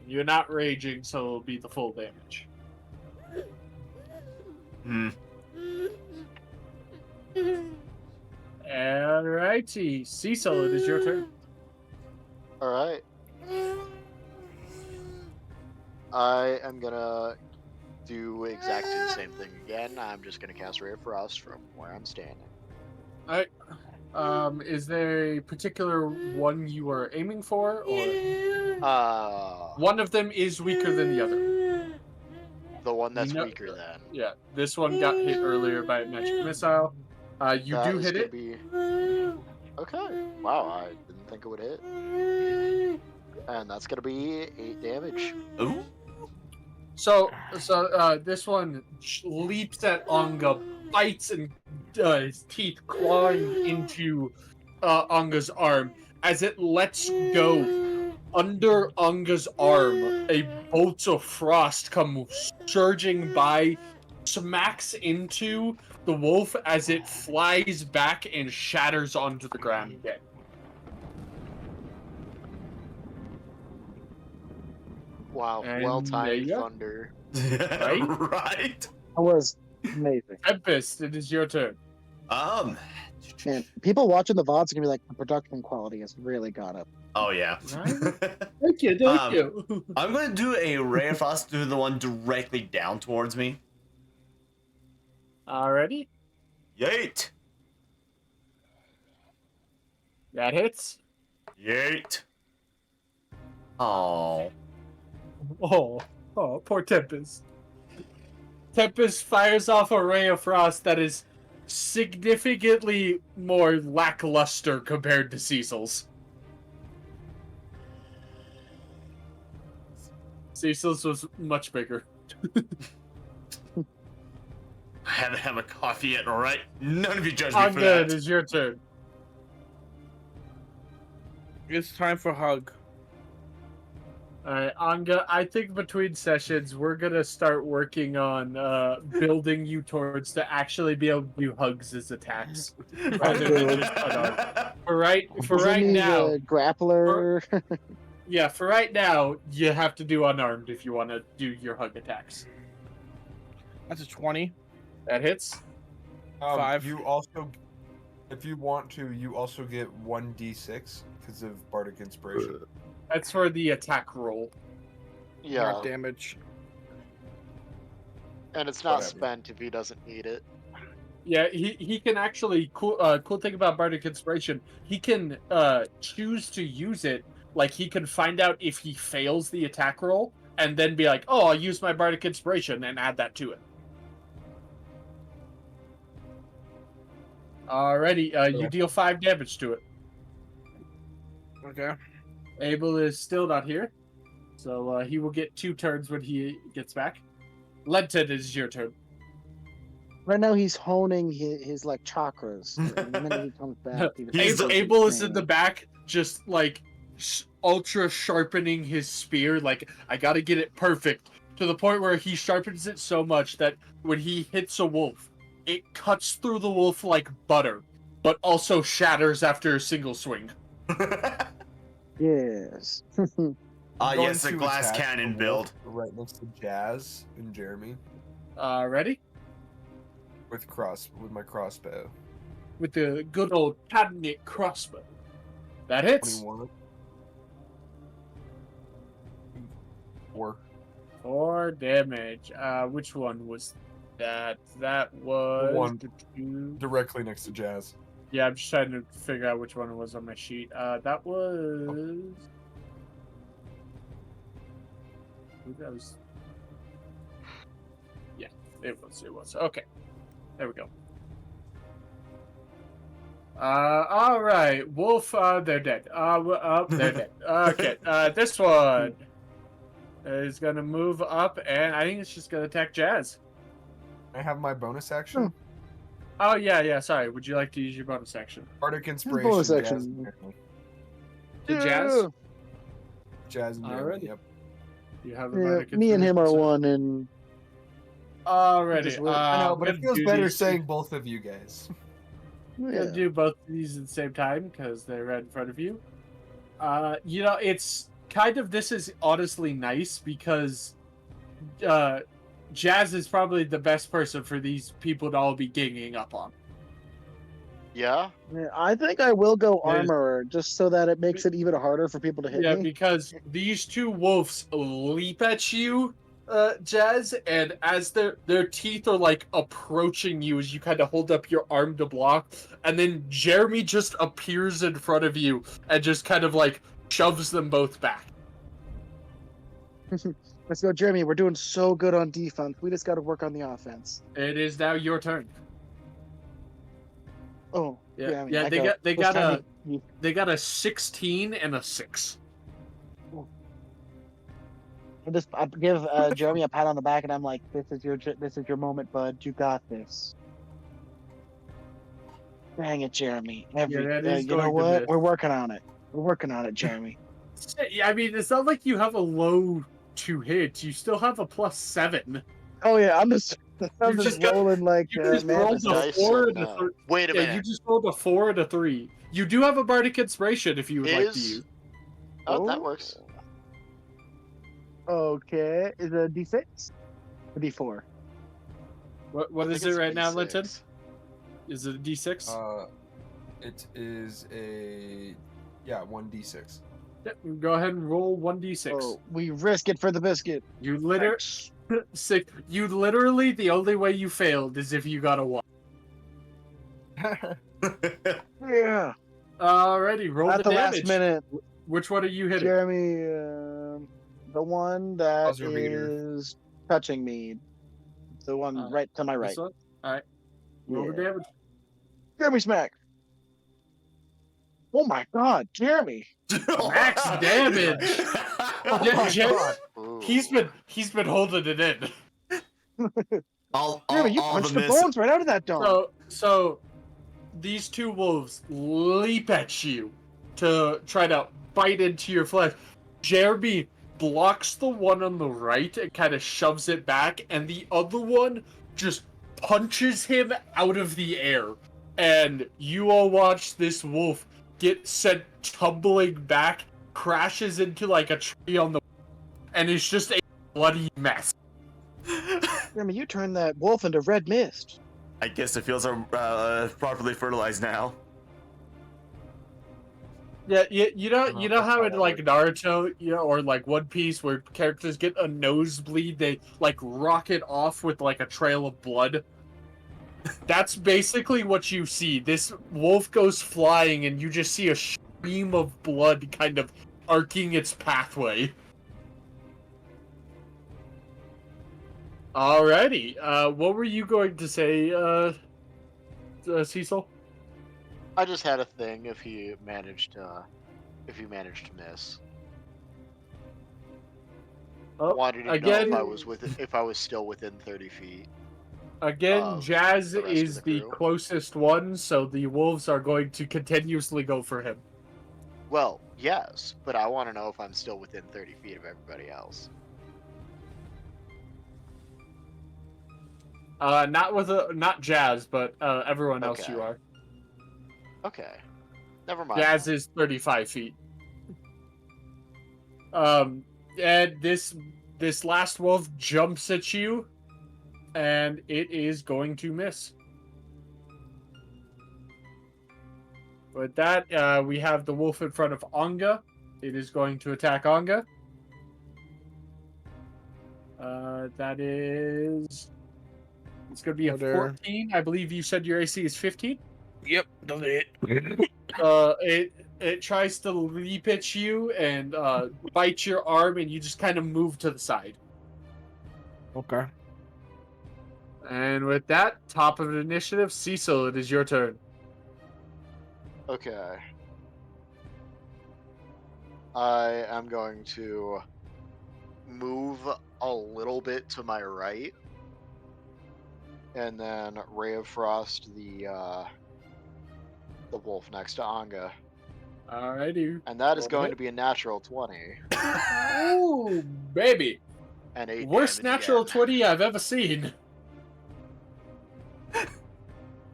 You're not raging, so it'll be the full damage. Hmm. Alrighty, Cecil, it is your turn. Alright. I am gonna do exactly the same thing again. I'm just gonna cast Ray of Frost from where I'm standing. Alright. Is there a particular one you are aiming for, or one of them is weaker than the other? The one that's No- weaker then. Yeah, this one got hit earlier by a magic missile. You That do is hit gonna it. be okay. Wow, I didn't think it would hit. And that's gonna be 8 damage. Ooh. So this one leaps at Anga, bites and his teeth clawing into Anga's arm. As it lets go, under Anga's arm, a bolt of frost comes surging by, smacks into the wolf as it flies back and shatters onto the ground again. Wow, And well there timed you go. thunder. Right? Right. That was amazing. Tempest, it is your turn. Um. Man, people watching the VODs are gonna be like, the production quality has really gone up. Oh yeah. Right? Thank you, thank you. I'm gonna do a ray of frost to the one directly down towards me. Alrighty, Yeet. that hits. Yeet. Oh. Oh, poor Tempest. Tempest fires off a ray of frost that is significantly more lackluster compared to Cecil's. Cecil's was much bigger. I haven't had a coffee yet, alright? None of you judge me I'm for good, that. it's your turn. It's time for hug. Alright, Anga, I think between sessions, we're gonna start working on building you towards to actually be able to do hugs as attacks. Rather than just unarmed. For Does it right need now, a grappler? for right now, you have to do unarmed if you want to do your hug attacks. That's a 20. That hits. 5. You also, if you want to, you also get 1d6 because of Bardic Inspiration. That's for the attack roll. Yeah, Not damage. and it's not Whatever. spent if he doesn't need it. Yeah, he can actually cool thing about Bardic Inspiration. He can choose to use it. Like he can find out if he fails the attack roll, and then be like, "Oh, I'll use my Bardic Inspiration," and add that to it. Alrighty, you deal 5 damage to it. Okay. Abel is still not here, so he will get 2 turns when he gets back. Lenton, it is your turn. Right now he's honing his like chakras. And the minute he comes back, he just He's goes Abel is in insane. the back, just like ultra sharpening his spear. Like, I gotta get it perfect, to the point where he sharpens it so much that when he hits a wolf, it cuts through the wolf like butter, but also shatters after a single swing. Yes. Ah, Going yes, a to glass attack cannon the wolf build. right next to Jazz and Jeremy Ready? with my crossbow. With the good old cabinet crossbow. That hits. 21. 4. 4 damage. Which one was that? That was one. the 2. Directly next to Jazz. Yeah, I'm just trying to figure out which one it was on my sheet. That was. That was. Yeah, it was. It was. Okay. There we go. All right. Wolf, they're dead. They're dead. Okay. This one is gonna move up, and I think it's just gonna attack Jazz. I have my bonus action. Oh, yeah. Sorry. Would you like to use your bonus action? Bardic Inspiration. bonus Jazz, action. and Jeremy. To Jazz? Jazz and Jeremy. Alrighty. Yep. You have a Yeah, bardic me and him are inspiration, so- one, and Alrighty. Just wait. I know, I'm but it gonna feels do better these- saying both of you guys. I'm yeah. gonna do both of these at the same time because they're right in front of you. It's kind of, this is honestly nice because Jazz is probably the best person for these people to all be ganging up on. Yeah. Yeah, I think I will go Yes. armorer just so that it makes it even harder for people to hit Yeah, me. because these two wolves leap at you, Jazz, and as their teeth are like approaching you as you kind of hold up your arm to block, and then Jeremy just appears in front of you and just kind of like shoves them both back. Let's go, Jeremy. We're doing so good on defense. We just got to work on the offense. It is now your turn. Oh, Yeah, Jeremy, yeah. I They go. got they This got time a they got a 16 and a 6. I give Jeremy a pat on the back, and I'm like, "This is your moment, bud. You got this." Dang it, Jeremy. that is You know going to what? miss. We're working on it. We're working on it, Jeremy. Yeah, I mean, it's not like you have a low 2 hits. You still have a +7. Oh yeah, I'm just just got- rolling like You just man. rolled this a is- Dice 4 are and a not- 3. Wait a Yeah, minute. you just rolled a 4 and a 3. You do have a bardic inspiration if you would like to Is- use. Oh, that works. Okay, is it a D6? A D4. What I is think it it's right now, D6. Linton? Is it a D6? It is a 1d6. Yeah, go ahead and roll 1d6. Oh, we risk it for the biscuit. You literally the only way you failed is if you got a 1. Yeah. Alrighty, roll At the the damage. last minute, Which one are you hitting? Jeremy, the one that How's your meter? is touching me, the one right to my right. This one? Alright. Roll the Yeah. damage. Jeremy smack. Oh my God, Jeremy! Max damage. Ooh. He's been holding it in. Jeremy, you all the punched the miss. bones right out of that dog. So these two wolves leap at you to try to bite into your flesh. Jeremy blocks the one on the right and kind of shoves it back, and the other one just punches him out of the air. And you all watch this wolf get sent tumbling back, crashes into like a tree on the, and it's just a bloody mess. Jeremy, you turned that wolf into red mist. I guess the fields are properly fertilized now. Yeah, you know how in that like works. Naruto, or like One Piece, where characters get a nosebleed, they like rocket off with like a trail of blood. That's basically what you see. This wolf goes flying, and you just see a stream of blood kind of arcing its pathway. Alrighty, what were you going to say, Cecil? I just had a thing if you managed to miss. Oh, Wanted to again- know if I was still within 30 feet. Again, of Jazz the rest of is the the crew. closest one, so the wolves are going to continuously go for him. Well, yes, but I want to know if I'm still within 30 feet of everybody else. Not Jazz, but everyone else Okay. you are. Okay. Never mind. Jazz is 35 feet. And this last wolf jumps at you, and it is going to miss. With that, we have the wolf in front of Anga. It is going to attack Anga. That is. It's going to be a Another- 14. I believe you said your AC is 15. Yep, doesn't hit. It tries to leap at you and bite your arm, and you just kind of move to the side. Okay. And with that, top of the initiative, Cecil, it is your turn. Okay. I am going to move a little bit to my right, and then Ray of Frost the wolf next to Anga, Alrighty. and that is Roll going hit. to be a natural 20 Ooh, baby. and 8 Worst damage natural again. 20 I've ever seen.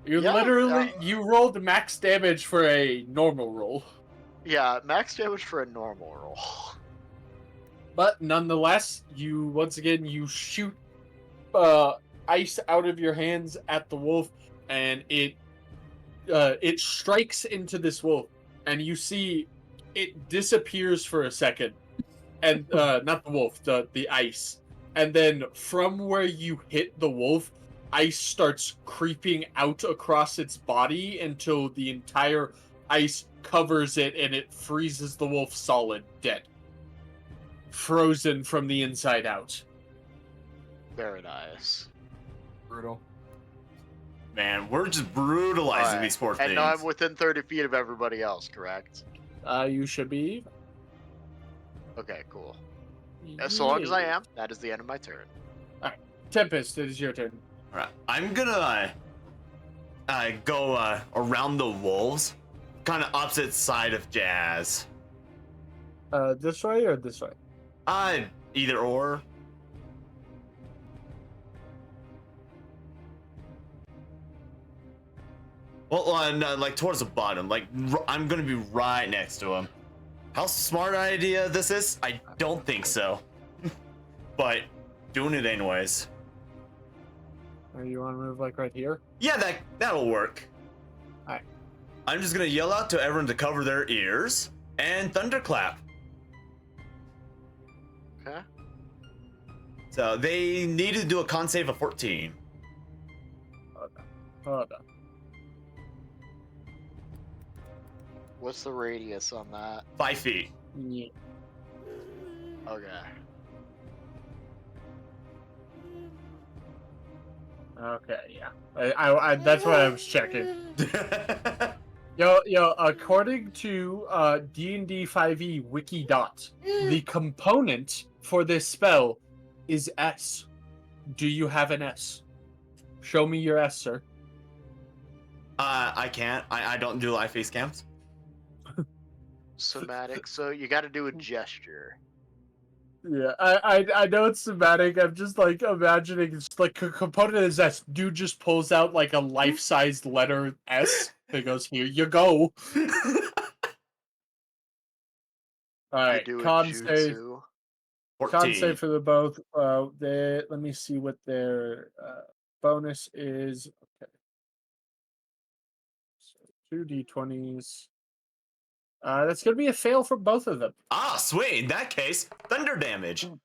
You Yeah, literally, you rolled max damage for a normal roll. Yeah, max damage for a normal roll. But nonetheless, you shoot ice out of your hands at the wolf, and it strikes into this wolf, and you see it disappears for a second, and not the wolf, the ice, and then from where you hit the wolf, ice starts creeping out across its body until the entire ice covers it, and it freezes the wolf solid, dead, frozen from the inside out. Very nice. Brutal. Man, we're just brutalizing Alright, these poor and things. now I'm within 30 feet of everybody else, correct? You should be. Okay, cool. As long as I am, that is the end of my turn. Tempest, it is your turn. Alright, I'm gonna go around the wolves, kind of opposite side of Jazz. This way or this way? Either or. Well, no, like towards the bottom. Like I'm gonna be right next to him. How smart an idea this is? I don't think so. But doing it anyways. You want to move like right here? Yeah, that'll work. Alright. I'm just gonna yell out to everyone to cover their ears and thunderclap. Okay. So they need to do a con save of 14. Hold on. What's the radius on that? 5 feet. Yeah. Okay. Okay, yeah. I that's what I was checking. Yo, according to D&D 5e wiki dot, the component for this spell is S. Do you have an S? Show me your S, sir. I can't. I don't do live face cams. Somatic. So you got to do a gesture. Yeah, I know it's somatic. I'm just like imagining it's like a component is S. Dude just pulls out like a life-sized letter S. He goes, "Here you go." All You right, do a con save. jutsu. 14. Con save for the both. Let me see what their bonus is. Okay, so 2d20s. That's gonna be a fail for both of them. Ah, sweet. In that case, thunder damage. All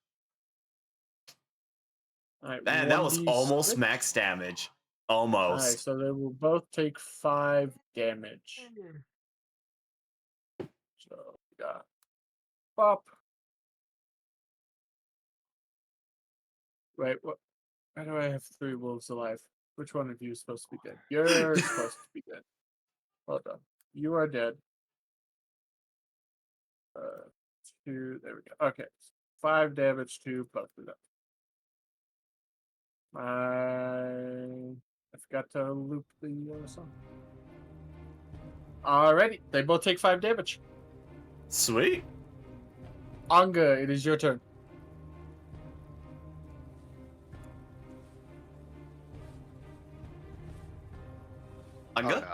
right, Man, that was 1d6. almost max damage. Almost. All right, so they will both take 5 damage. So we got Pop. Wait, what? Why do I have 3 wolves alive? Which one of you is supposed to be dead? You're supposed to be dead. Hold on. You are dead. 2. There we go. Okay, 5 damage to both of them. I forgot to loop the song. Alrighty, they both take 5 damage. Sweet. Anga, it is your turn. Anga?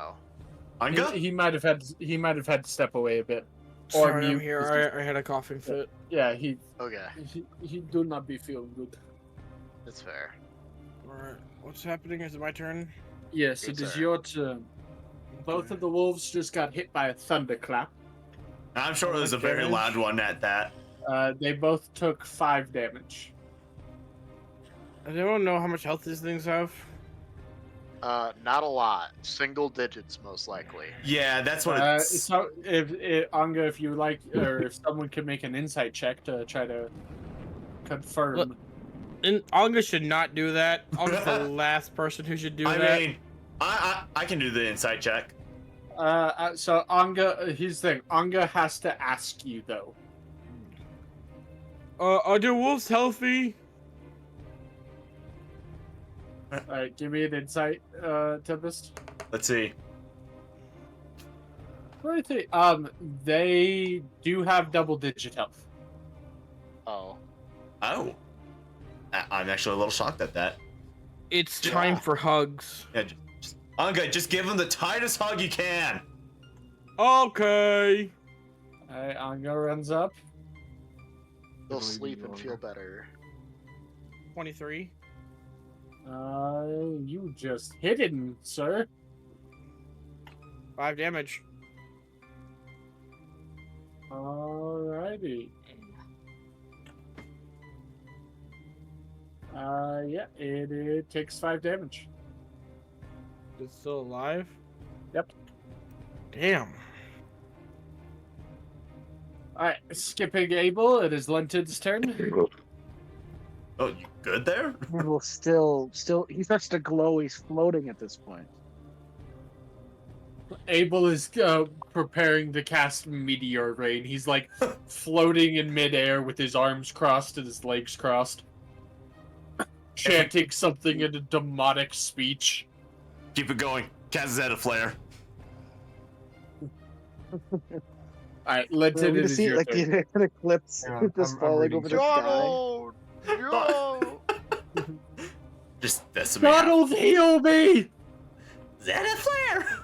Oh no. Anga? He might have had to step away a bit. Sorry, Or I'm mute. here. I had a coughing fit. Yeah, he Okay, do not be feeling good. that's fair. Alright, what's happening? Is it my turn? Yes, Good it is sir. your turn. Both of the wolves just got hit by a thunderclap. I'm sure it was a very Damage. loud one at that. They both took 5 damage. I don't know how much health these things have. Not a lot. Single digits, most likely. Yeah, that's what it's. So if Anga, if you like, or if someone could make an insight check to try to confirm. Look, and Anga should not do that. Anga's the last person who should do that. I mean, I can do the insight check. So Anga, here's the thing. Anga has to ask you though. Are the wolves healthy? All right, give me an insight, Tempest. Let's see. What do you think? They do have double-digit health. Oh. Oh. I'm actually a little shocked at that. It's time for hugs. Yeah, Anga, just give him the tightest hug you can. Okay. All right, Anga runs up. They'll sleep and feel better. 23. You just hit him, sir. 5 damage. Alrighty. Yeah, it takes 5 damage. It's still alive? Yep. Damn. Alright, skipping Abel, it is Lentid's turn. Oh, you good there? Well, still, he starts to glow. He's floating at this point. Abel is preparing to cast Meteor Rain. He's like floating in midair with his arms crossed and his legs crossed. Chanting something in a demonic speech. Keep it going. Cast Zeta Flare. Alright, We're Lentid, gonna it is see your like turn. an eclipse Hang on, just I'm falling reading over the sky. No! Just decimate. out. Donald, heal me! Zeta Flare!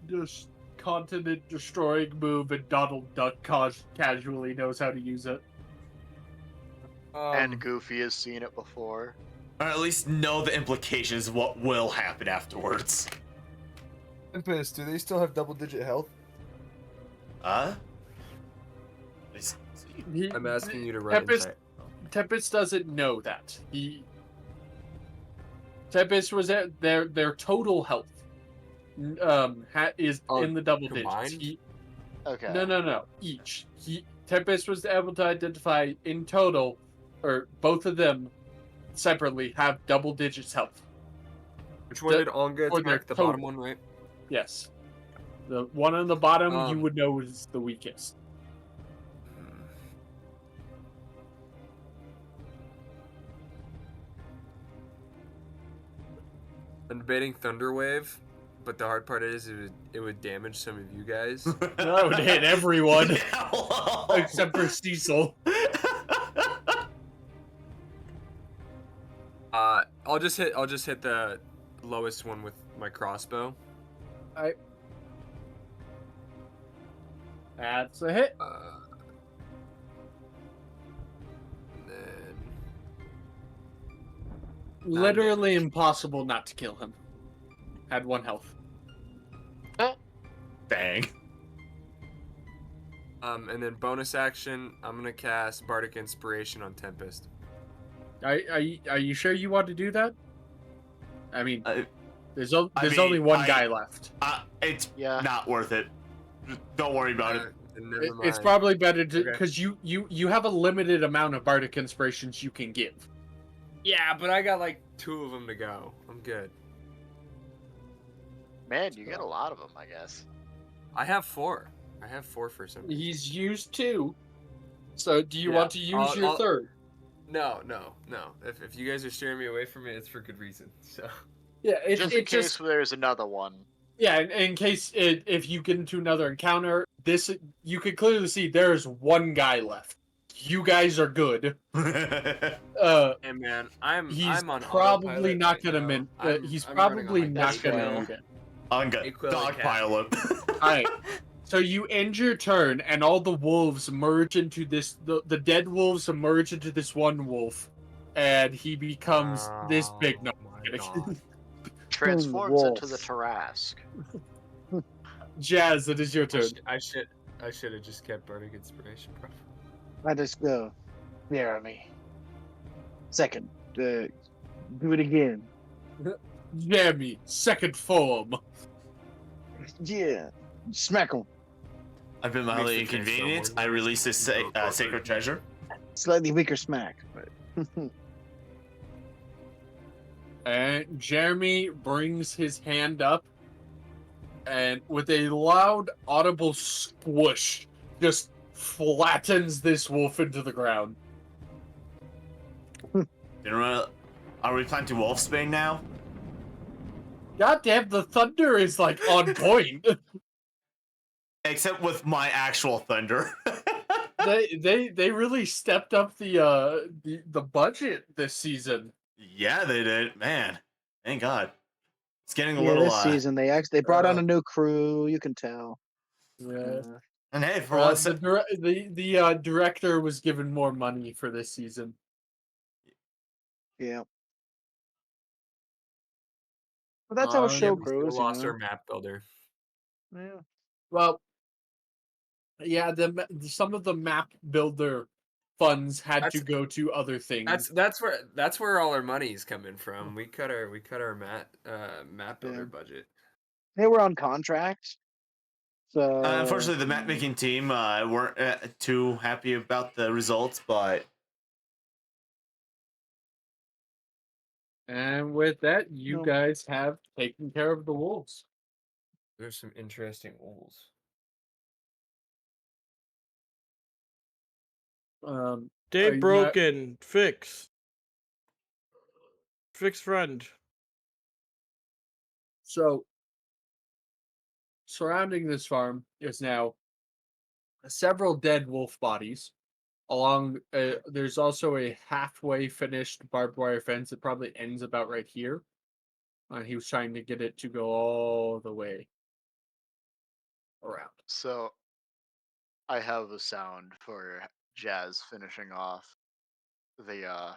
Just continent destroying move, and Donald Duck casually knows how to use it. And Goofy has seen it before. Or at least know the implications of what will happen afterwards. Tempest, do they still have double-digit health? I'm asking you to run insight. Tempest doesn't know that. Tempest was at their total health is in the double combined? digits. Okay. No. Each. Tempest was able to identify in total, or both of them separately have double digits health. Which one did Onga or their attack? The bottom total. one, right? Yes. The one on the bottom you Um, would know is the weakest. I'm debating Thunderwave, but the hard part is it would damage some of you guys. That would hit everyone Yeah, well. except for Cecil. I'll just hit the lowest one with my crossbow. That's a hit. And then Literally impossible not to kill him. Had 1 health. Bang. and then bonus action, I'm gonna cast Bardic Inspiration on Tempest. Are you sure you want to do that? I mean, there's mean, only one guy left. It's Yeah. not worth it. Don't worry about it. Then never It's mind. probably better to Okay. because you have a limited amount of bardic inspirations you can give. Yeah, but I got like 2 of them to go. I'm good. Man, you get a lot of them, I guess. I have 4. I have 4 for some reason. He's used 2. So do you Yeah, want to use your I'll- third? No. If you guys are steering me away from it, it's for good reason. So. Yeah, Just in case there's another one. Yeah, in case if you get into another encounter, this you can clearly see there's 1 guy left. You guys are good. Hey man, He's I'm on probably autopilot not right gonna now. he's I'm running on probably my not That's gonna fair. need it. Anga, Equally dog cat. pilot. Alright. So you end your turn and all the wolves merge into this the dead wolves merge into this one wolf and he becomes this big. No, Oh I'm my kidding. God. Transforms into the wolves. Tarrasque. Jazz, it is your turn. I should have just kept burning inspiration, bro. Let us go, Jeremy. Second, do it again. Jeremy, second form. Yeah, smack him. I've been Makes mildly the transfer more inconvenienced. I release this sacred treasure. Slightly weaker smack, but And Jeremy brings his hand up, and with a loud, audible squish, just flattens this wolf into the ground. Are we planning to Wolfsbane now? Goddamn, the thunder is like on point. Except with my actual thunder. they really stepped up the budget this season. Yeah, they did. Man, thank God. It's getting a yeah, little. this season they brought on a new crew. You can tell. Yeah. And hey, for Uh, once, the director was given more money for this season. Yeah. But that's how a show We still grows, you lost know. our map builder. Yeah. Well, yeah, some of the map builder funds had to go to other things. That's where all our money's coming from. We cut our map builder budget. They were on contract. So unfortunately, the map making team weren't too happy about the results, but And with that, you guys have taken care of the wolves. There's some interesting wolves. They Are you broken. Fix. Fix friend. So, surrounding this farm is now several dead wolf bodies. There's also a halfway finished barbed wire fence that probably ends about right here. He was trying to get it to go all the way around. So I have a sound for Jazz finishing off the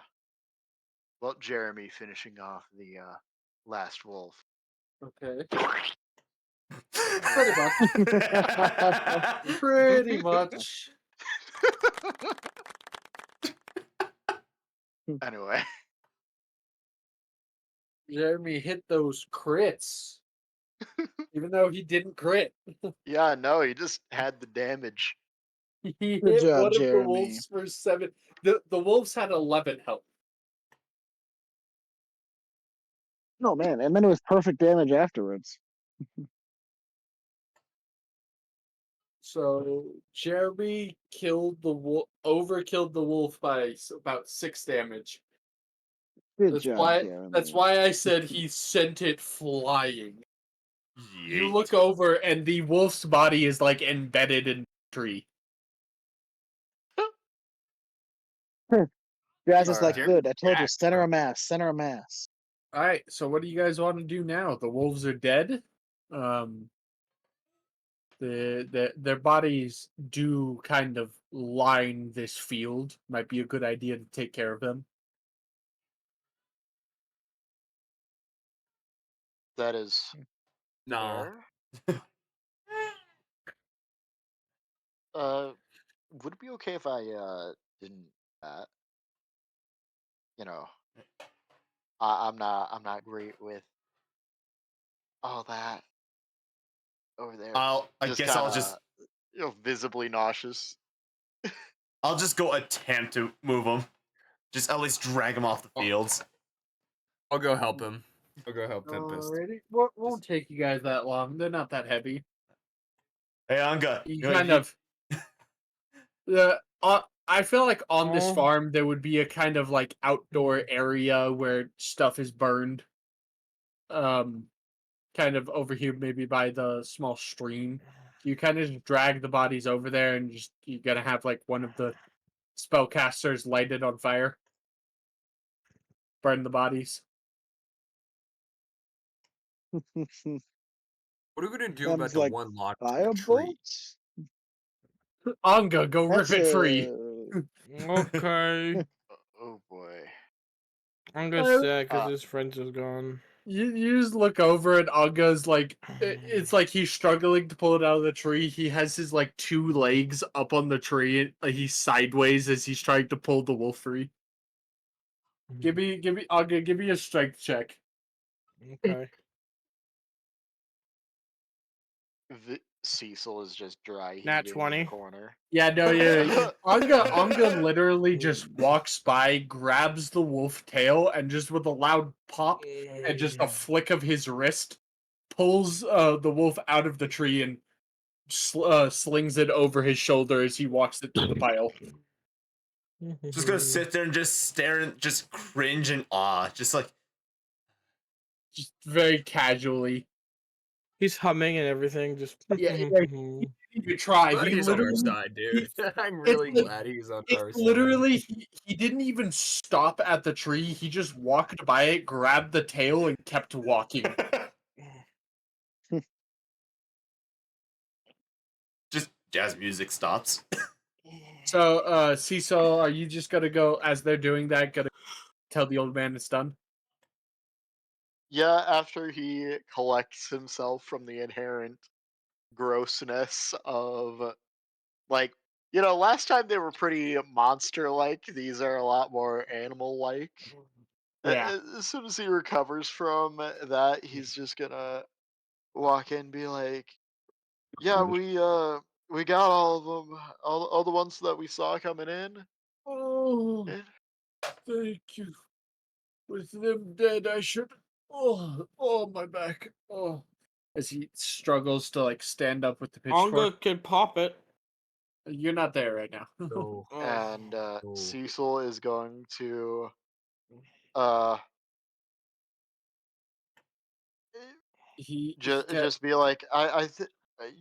Jeremy finishing off the last wolf. Okay. Pretty much. Pretty much. Anyway, Jeremy hit those crits. Even though he didn't crit. yeah, no, he just had the damage. He Good hit job, one of the Jeremy. wolves for 7. The wolves had 11 health. oh man, and then it was perfect damage afterwards. So Jeremy killed the wolf, overkilled the wolf by about 6 damage. Good That's job, why. Jeremy. That's why I said he sent it flying. You Yeet. look over, and the wolf's body is like embedded in the tree. Jazz is like, Alright. good. I told you, Jacked, center bro. a mass, center a mass. All right. So what do you guys want to do now? The wolves are dead. Their bodies do kind of line this field. Might be a good idea to take care of them. That is Nah. fair. Would it be okay if I didn't that? You know, I'm not great with all that over there. I Just guess I'll kinda, just visibly nauseous. go attempt to move him. Just at least drag him off the fields. I'll go help him. I'll go help Tempest. Alrighty. Won't take you guys that long. They're not that heavy. Hey, Anga. You you know, kind you- of. I feel like on this farm there would be a kind of like outdoor area where stuff is burned. Kind of over here, maybe by the small stream. You kind of just drag the bodies over there, and you're gonna have like one of the spellcasters light it on fire, burn the bodies. What are we gonna do Sounds about the like one locked fire tree? bolts? Anga, go rip That's it free. Okay. Oh boy. I'm gonna sad because his friends is gone. You just look over and Anga's like, it's like he's struggling to pull it out of the tree. He has his like 2 legs up on the tree, and like he's sideways as he's trying to pull the wolf free. Give me, Anga, give me a strength check. Okay. Cecil is just dry Nat heaving in the 20. corner. Yeah, no, yeah. Anga literally just walks by, grabs the wolf tail, and just with a loud pop and just a flick of his wrist, pulls the wolf out of the tree and slings it over his shoulder as he walks it to the pile. Just gonna sit there and just stare and just cringe in awe. Just like, Just very casually. He's humming and everything. Just Yeah, he didn't even try. Glad He he's on our literally, side, dude. I'm it's really like, glad he's on it our side. literally, he didn't even stop at the tree. He just walked by it, grabbed the tail, and kept walking. just jazz music stops. So, Cecil, are you just gonna go, as they're doing that, gonna tell the old man it's done? Yeah, after he collects himself from the inherent grossness of, like, last time they were pretty monster-like. These are a lot more animal-like. Yeah. As soon as he recovers from that, he's just gonna walk in and be like, "Yeah, we got all of them, all the ones that we saw coming in." Oh, And thank you. With them dead, I should. Oh, my back. Oh. As he struggles to like stand up with the pitchfork. Anga could pop it. You're not there right now. No. and No. Cecil is going to uh he just be like,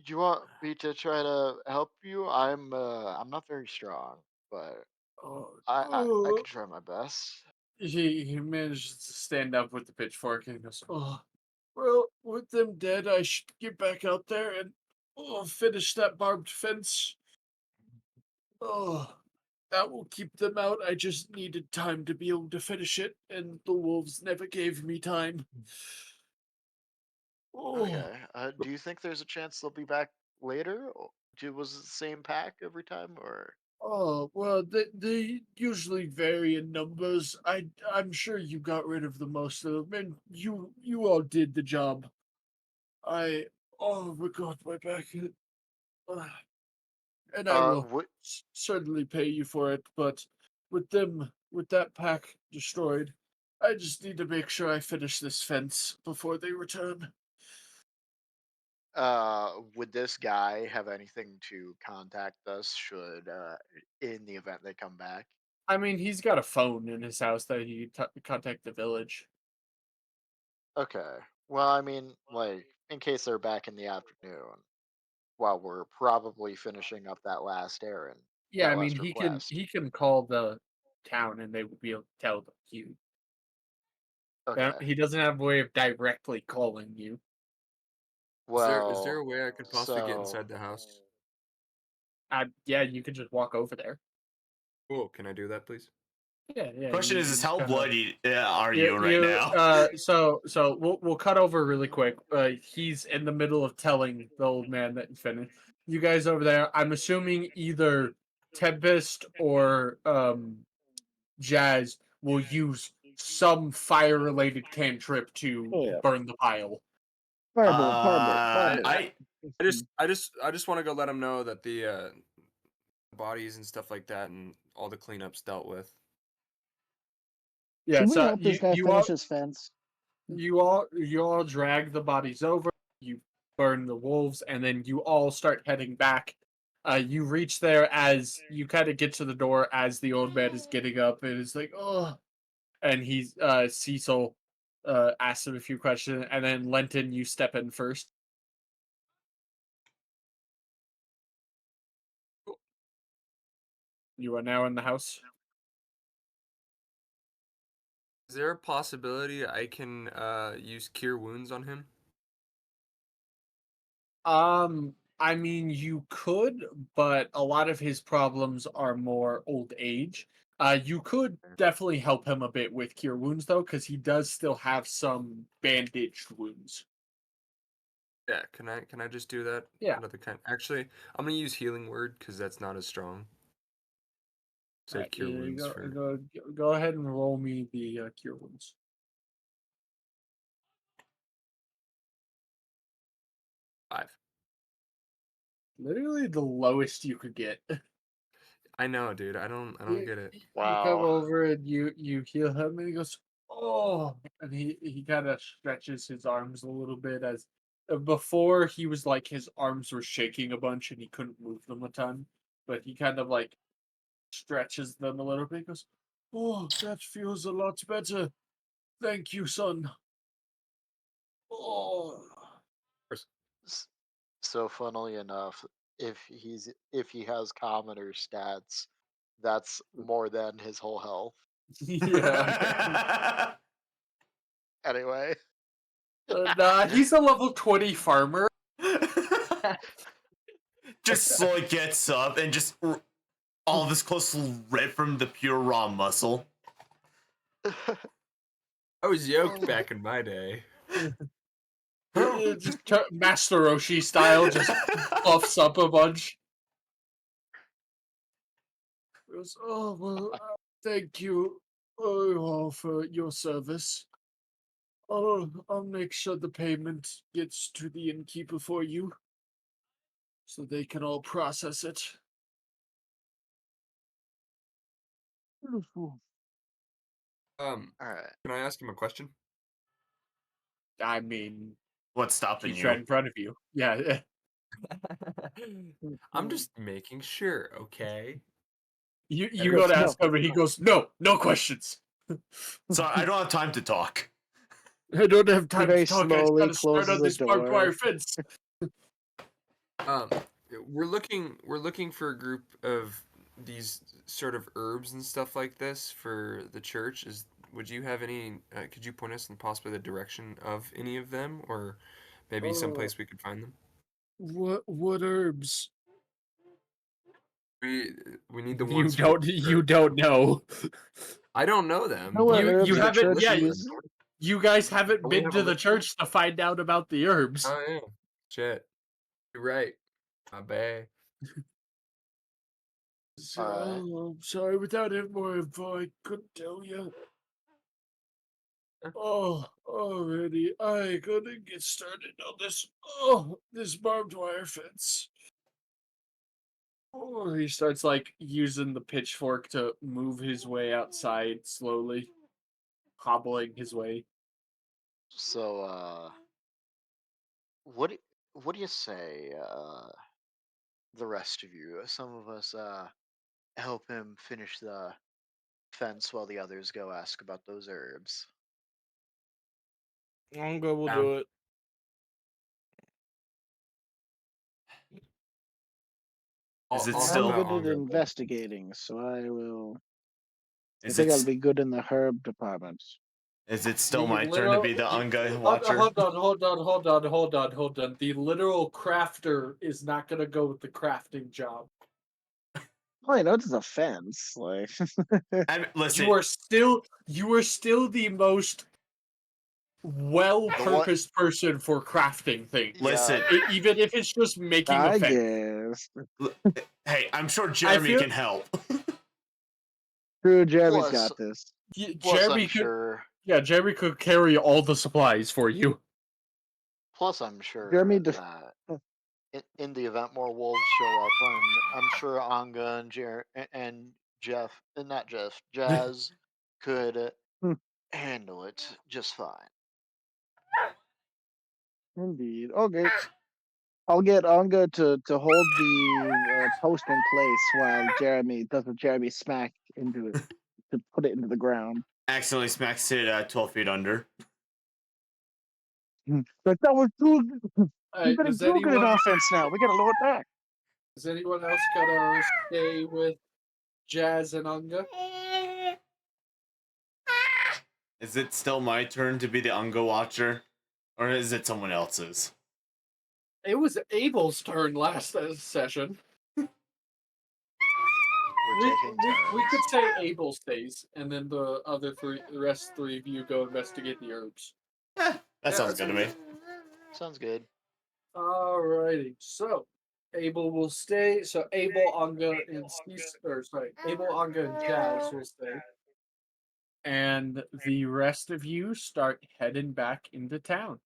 you want me to try to help you? I'm not very strong, but I oh, could try my best. he manages to stand up with the pitchfork and he goes, oh, well, with them dead, I should get back out there and finish that barbed fence. Oh, that will keep them out. I just needed time to be able to finish it, and the wolves never gave me time. Oh, Okay. Do you think there's a chance they'll be back later? Was it the same pack every time, or? oh, well, they usually vary in numbers. I'm sure you got rid of the most of them, and you all did the job. I my God, my back. Uh, and I will What? certainly pay you for it, but with that pack destroyed, I just need to make sure I finish this fence before they return. Would this guy have anything to contact us should, in the event they come back? I mean, he's got a phone in his house that he contact the village. Okay. Well, I mean, like, in case they're back in the afternoon, while we're probably finishing up that last errand, Yeah, that I mean, last request. he can call the town and they would be able to tell you. Okay. He doesn't have a way of directly calling you. Is there Well, a way I could possibly get so inside the house? Yeah, you could just walk over there. Cool. Can I do that, please? Yeah. Question You is just how kinda, bloody are you you right now? so we'll cut over really quick. He's in the middle of telling the old man that you finished. You guys over there, I'm assuming either Tempest or Jazz will use some fire related cantrip to Oh yeah. burn the pile. Fireball, fireball, I fireball. I I just want to go let him know that the bodies and stuff like that and all the cleanups dealt with. Yeah, Can we so help this guy finish his fence? you all drag the bodies over, you burn the wolves, and then you all start heading back. You reach there as you kind of get to the door as the old man is getting up and is like, oh, and he's Cecil asks him a few questions, and then Lenton, you step in first. You are now in the house. Is there a possibility I can use cure wounds on him? I mean, you could, but a lot of his problems are more old age. You could definitely help him a bit with cure wounds though, because he does still have some bandaged wounds. Yeah, can I just do that? Yeah. Another kind. Actually, I'm gonna use healing word because that's not as strong. Save Alright, cure yeah, wounds for go ahead and roll me the cure wounds. 5. Literally the lowest you could get. I know, dude. I don't get it. You come Wow. over and you heal him, and he goes, "Oh!" And he kind of stretches his arms a little bit as before he was like his arms were shaking a bunch and he couldn't move them a ton, but he kind of like stretches them a little bit. He goes, "Oh, that feels a lot better. Thank you, son." Oh. S- So funnily enough, if he has commoner stats, that's more than his whole health. Yeah. Anyway, Nah, he's a level 20 farmer. Just slowly gets up and just all this close ripped from the pure raw muscle. I was yoked Oh. back in my day. Just Master Roshi style, just puffs up a bunch. Goes, "Oh, well, thank you all for your service. I'll make sure the payment gets to the innkeeper for you, so they can all process it." all right. Can I ask him a question? I mean, What's stopping he's right you? in front of you. Yeah. I'm just making sure, okay? You He go goes, to "No, ask him, and he goes, "No, no questions. So I don't have time to talk. I don't have He time very to talk. I just slowly gotta start closes on the this barbed door. wire fence." Um, we're looking for a group of these sort of herbs and stuff like this for the church. Would you have any? Could you point us in possibly the direction of any of them, or maybe someplace we could find them? What herbs? We we need the You ones. don't know. I don't know them. Know what You herbs the haven't. church Yeah, uses? you guys haven't Don't we been have to a the list of them? church to find out about the herbs. Oh yeah, shit. You're right. My bad. So, All right. I'm sorry, without any more info, I couldn't tell you. Huh? Oh, already, I gotta get started on this. This barbed wire fence. Oh, he starts like using the pitchfork to move his way outside slowly, hobbling his way. So, what do, what do you say, the rest of you? Some of us help him finish the fence while the others go ask about those herbs. I'm good. We'll Down. do it. Is it I'll I'm help still? out good at Angra. investigating, so I will. I Is think it? I'll be good in the herb department. Is it still The my turn to be the Unga watcher? Hold on. The literal crafter is not gonna go with the crafting job. Oh, I know it's a fence. Like, I mean, listen, You are still the most well-purposed person for crafting things. listen. Even if it's just making a I fence. guess. Hey, I'm sure Jeremy feel- can help. True, Jeremy's Plus- got this. Plus, Jeremy I'm sure. Jeremy could carry all the supplies for you. Plus, I'm sure Jeremy that in the event more wolves show up, I'm sure Anga and Jeff, and not Jeff, Jazz could Hmm. handle it just fine. Indeed. Okay. I'll get Anga to hold the post in place while Jeremy does a Jeremy smack into it to put it into the ground. Accidentally smacks it 12 feet under. But that was too. You've been Does too good at anyone offense now. We gotta lower it back. else gotta stay with Jazz and Unga? Is it still my turn to be the Unga watcher? Or is it someone else's? It was Abel's turn last session. We're taking we could turns. say Abel stays, and then the rest three of you go investigate the herbs. That sounds good to me. Sounds good. Alrighty, so Abel will stay. So Abel, Anga, and Abel, Anga, and Jazz will stay, and the rest of you start heading back into town.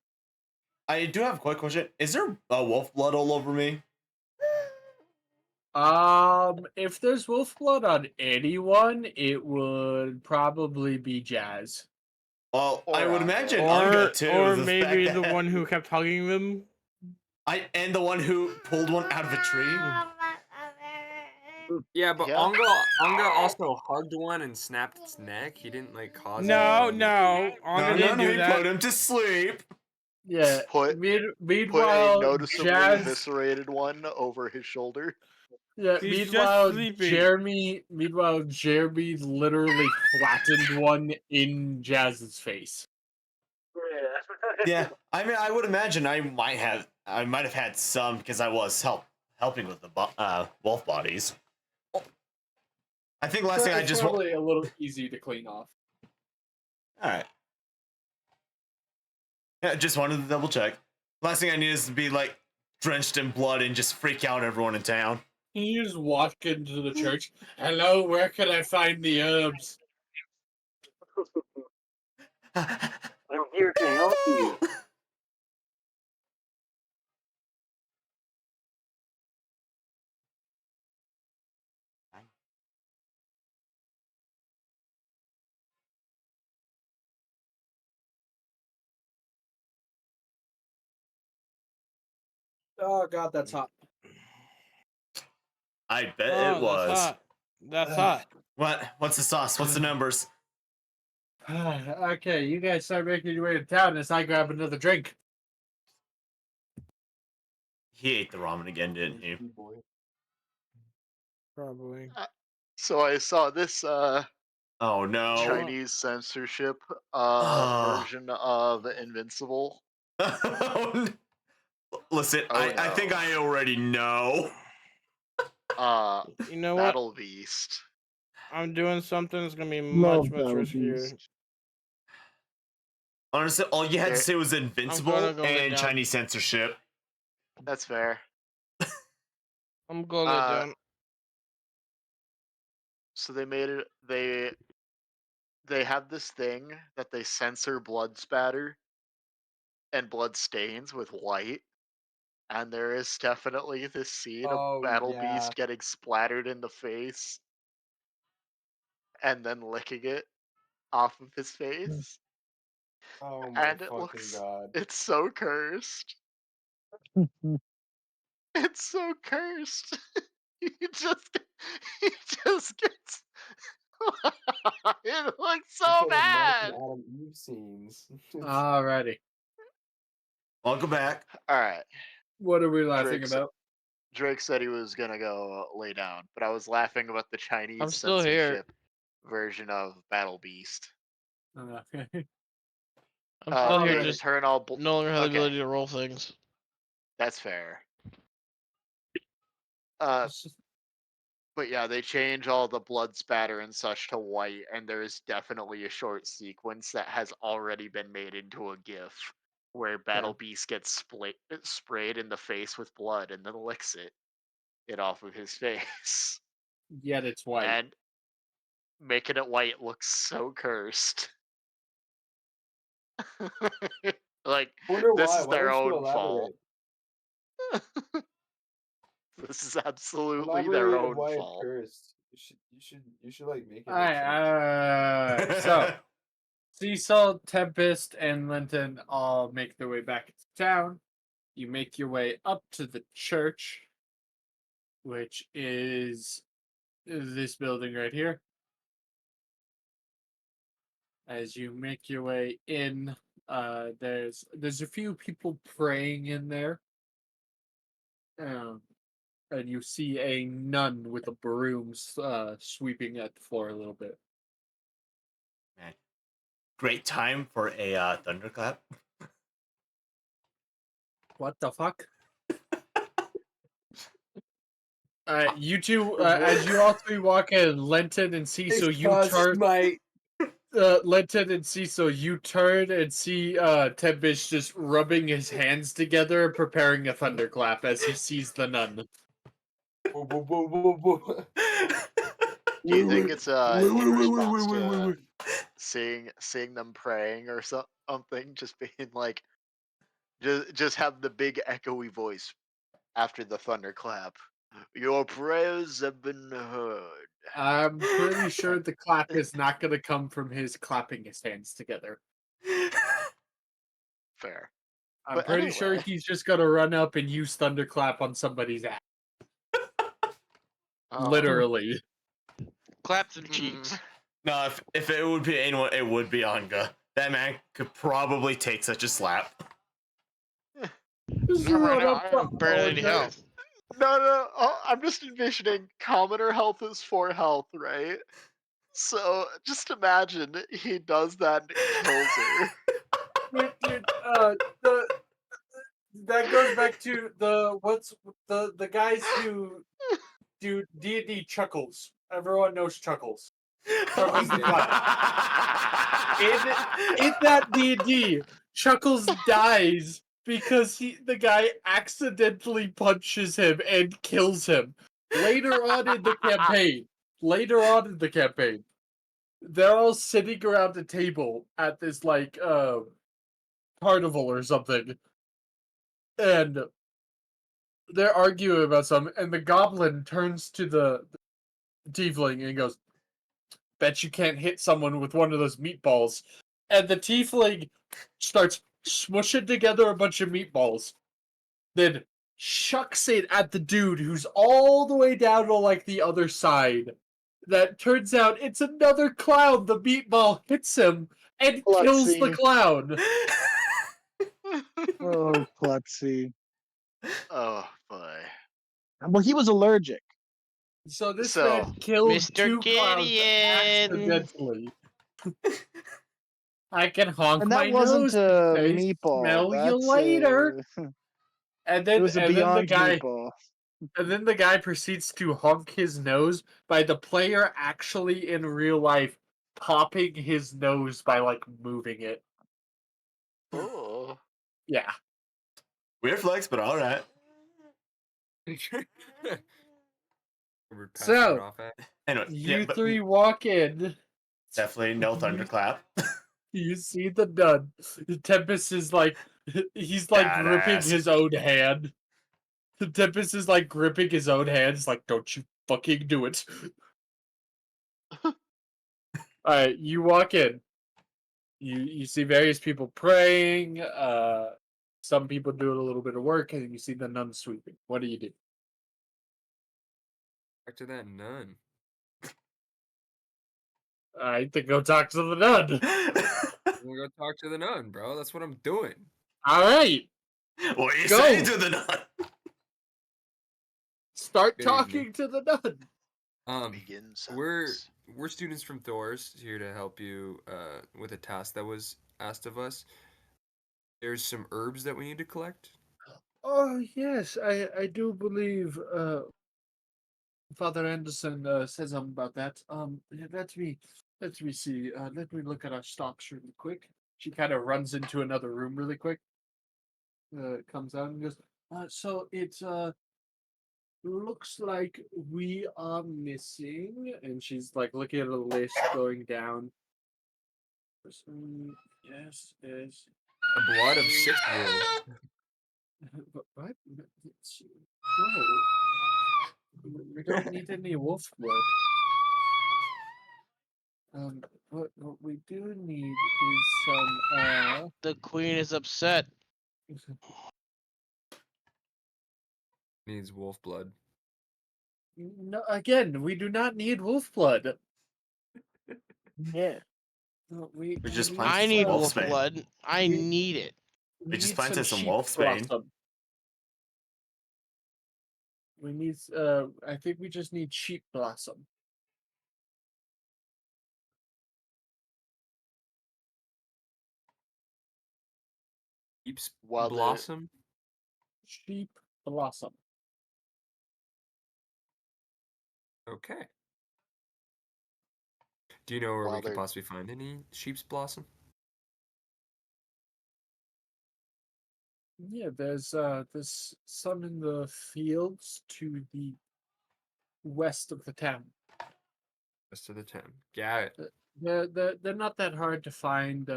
I do have a quick question. Is there wolf blood all over me? If there's wolf blood on anyone, it would probably be Jazz. Well, Or I would Anga. imagine Anga too. Or the maybe fact the that one who kept hugging them. and the one who pulled one out of a tree. Yeah, but Yeah. Anga also hugged one and snapped its neck. He didn't like cause No, anyone. no, Anga didn't do he that. put him to sleep. Yeah. Put a Meanwhile, noticeably Jazz. eviscerated one over his shoulder. Yeah. He's just Meanwhile, sleeping. Jeremy literally flattened one in Jazz's face. Yeah, I mean, I would imagine I might have had some because I was helping with the wolf bodies. I think last thing I It's just probably a little easy to clean off. all right. Yeah, just wanted to double check. Last thing I need is to be like drenched in blood and just freak out everyone in town. You just walk into the church. Hello, where can I find the herbs? I'm here to help you. Oh god, that's hot. I bet Oh, it was. That's hot. That's hot. What's the sauce? What's the numbers? Okay, you guys start making your way to town as I grab another drink. He ate the ramen again, didn't he? Probably. So I saw this Oh no. Chinese censorship Ah. version of Invincible. Listen, Oh, I think no. I already know. You know what? Battle Beast. I'm doing something that's gonna be Love much Battle riskier. Beast. Honestly, all you had to There- say was gonna Invincible go lay and down. Chinese censorship. That's fair. I'm gonna lay down. So they made it. They have this thing that they censor blood spatter and blood stains with white. And there is definitely this scene of Oh, Battle yeah. Beast getting splattered in the face and then licking it off of his face. Oh my And it fucking looks god. it's so cursed. It's so cursed. he just gets it looks so It's bad. Adam Eve scenes. Alrighty. Welcome back. Alright. What are we laughing Drake's- about? Drake said he was gonna go lay down, but I was laughing about the Chinese I'm still here. censorship version of Battle Beast. I'm still They here. can Just turn all no longer have the okay, ability to roll things. that's fair. But yeah, they change all the blood spatter and such to white, and there's definitely a short sequence that has already been made into a GIF where Battle Beast gets sprayed in the face with blood and then licks it off of his face. Yet it's white. And making it white looks so cursed. Like, Wonder this why. is Why their don't you own fault. elaborate? This is absolutely Elaborate their of own why it's fault. cursed. You should like make it. Alright, so Cecil, Tempest, and Linton all make their way back to town. You make your way up to the church, which is this building right here. As you make your way in, there's a few people praying in there. And you see a nun with a broom sweeping at the floor a little bit. Man, great time for a thunderclap. What the fuck? You two, as you all three walk in, Lenton and Cecil, you turn. Lenton and Cecil, you turn and see Tempest just rubbing his hands together and preparing a thunderclap as he sees the nun. Do you think it's in response to seeing them praying or something? Just being like, just have the big echoey voice after the thunderclap. Your prayers have been heard. I'm pretty sure the clap is not going to come from his clapping his hands together. Fair. I'm But pretty sure anyway. he's just going to run up and use thunderclap on somebody's ass. Literally. Clap to the cheeks. No, if it would be anyone, it would be Anga. That man could probably take such a slap. Just Not right run now. up I to have barely any Anga. health. No. I'm just envisioning commoner health is 4 health, right? So just imagine he does that and it kills her. Dude, that goes back to the guys who do D&D Chuckles. Everyone knows Chuckles. Chuckles the Clown. In that D&D, Chuckles dies because the guy accidentally punches him and kills him. Later on in the campaign, they're all sitting around a table at this like carnival or something, and they're arguing about something, and the goblin turns to the tiefling and goes, "Bet you can't hit someone with one of those meatballs." And the tiefling starts smushing together a bunch of meatballs, then chucks it at the dude who's all the way down to like the other side. That turns out it's another clown. The meatball hits him and kills the Klutzy. clown. Oh, Klutzy. Oh boy. Well, he was allergic. So this So, man killed Mr. 2 clowns Gideon. accidentally. I can honk And my that wasn't nose and a say, meatball. "Smell you That's later." And it then, was a and then the Beyond guy, meatball. and then the guy proceeds to honk his nose by the player actually in real life popping his nose by like moving it. oh. Yeah. Weird flex, but all right. We're passing it So off at. Anyway, you yeah, but three walk in. definitely no thunderclap. You see the nun. Tempest is like, he's like gripping Badass. his own hand. Tempest is like gripping his own hands, like, "Don't you fucking do it." Alright, you walk in. You see various people praying, some people doing a little bit of work, and you see the nun sweeping. What do you do? Back to that nun. Alright, then go talk to the nun. I'm gonna go talk to the nun, bro. That's what I'm doing. Alright, What are you Go. saying to the nun? start Good talking evening. to the nun. Begin We're sentence. students from T.O.A.D.S here to help you with a task that was asked of us. There's some herbs that we need to collect. Oh, yes, I do believe, Father Anderson said something about that. Let me see. Let me look at our stocks really quick. She kind of runs into another room really quick. Comes out and goes. So it looks like we are missing, and she's like looking at a list going down. Yes. The blood of 6 wolves. What? No. We don't need any wolf blood. What we do need is some The queen is upset. Needs wolf blood. no, again, we do not need wolf blood. Yeah. No, We just need planted I some need wolf wolf spain. blood. I we- need it. we just need planted some sheep wolf spain. blossom. We need I think we just need sheep blossom. Keeps While the blossom. Sheep blossom. Okay. Do you know where While we could they're- possibly find any sheep's blossom? Yeah, there's some in the fields to the west of the town. Rest of the town. Got it. They're not that hard to find.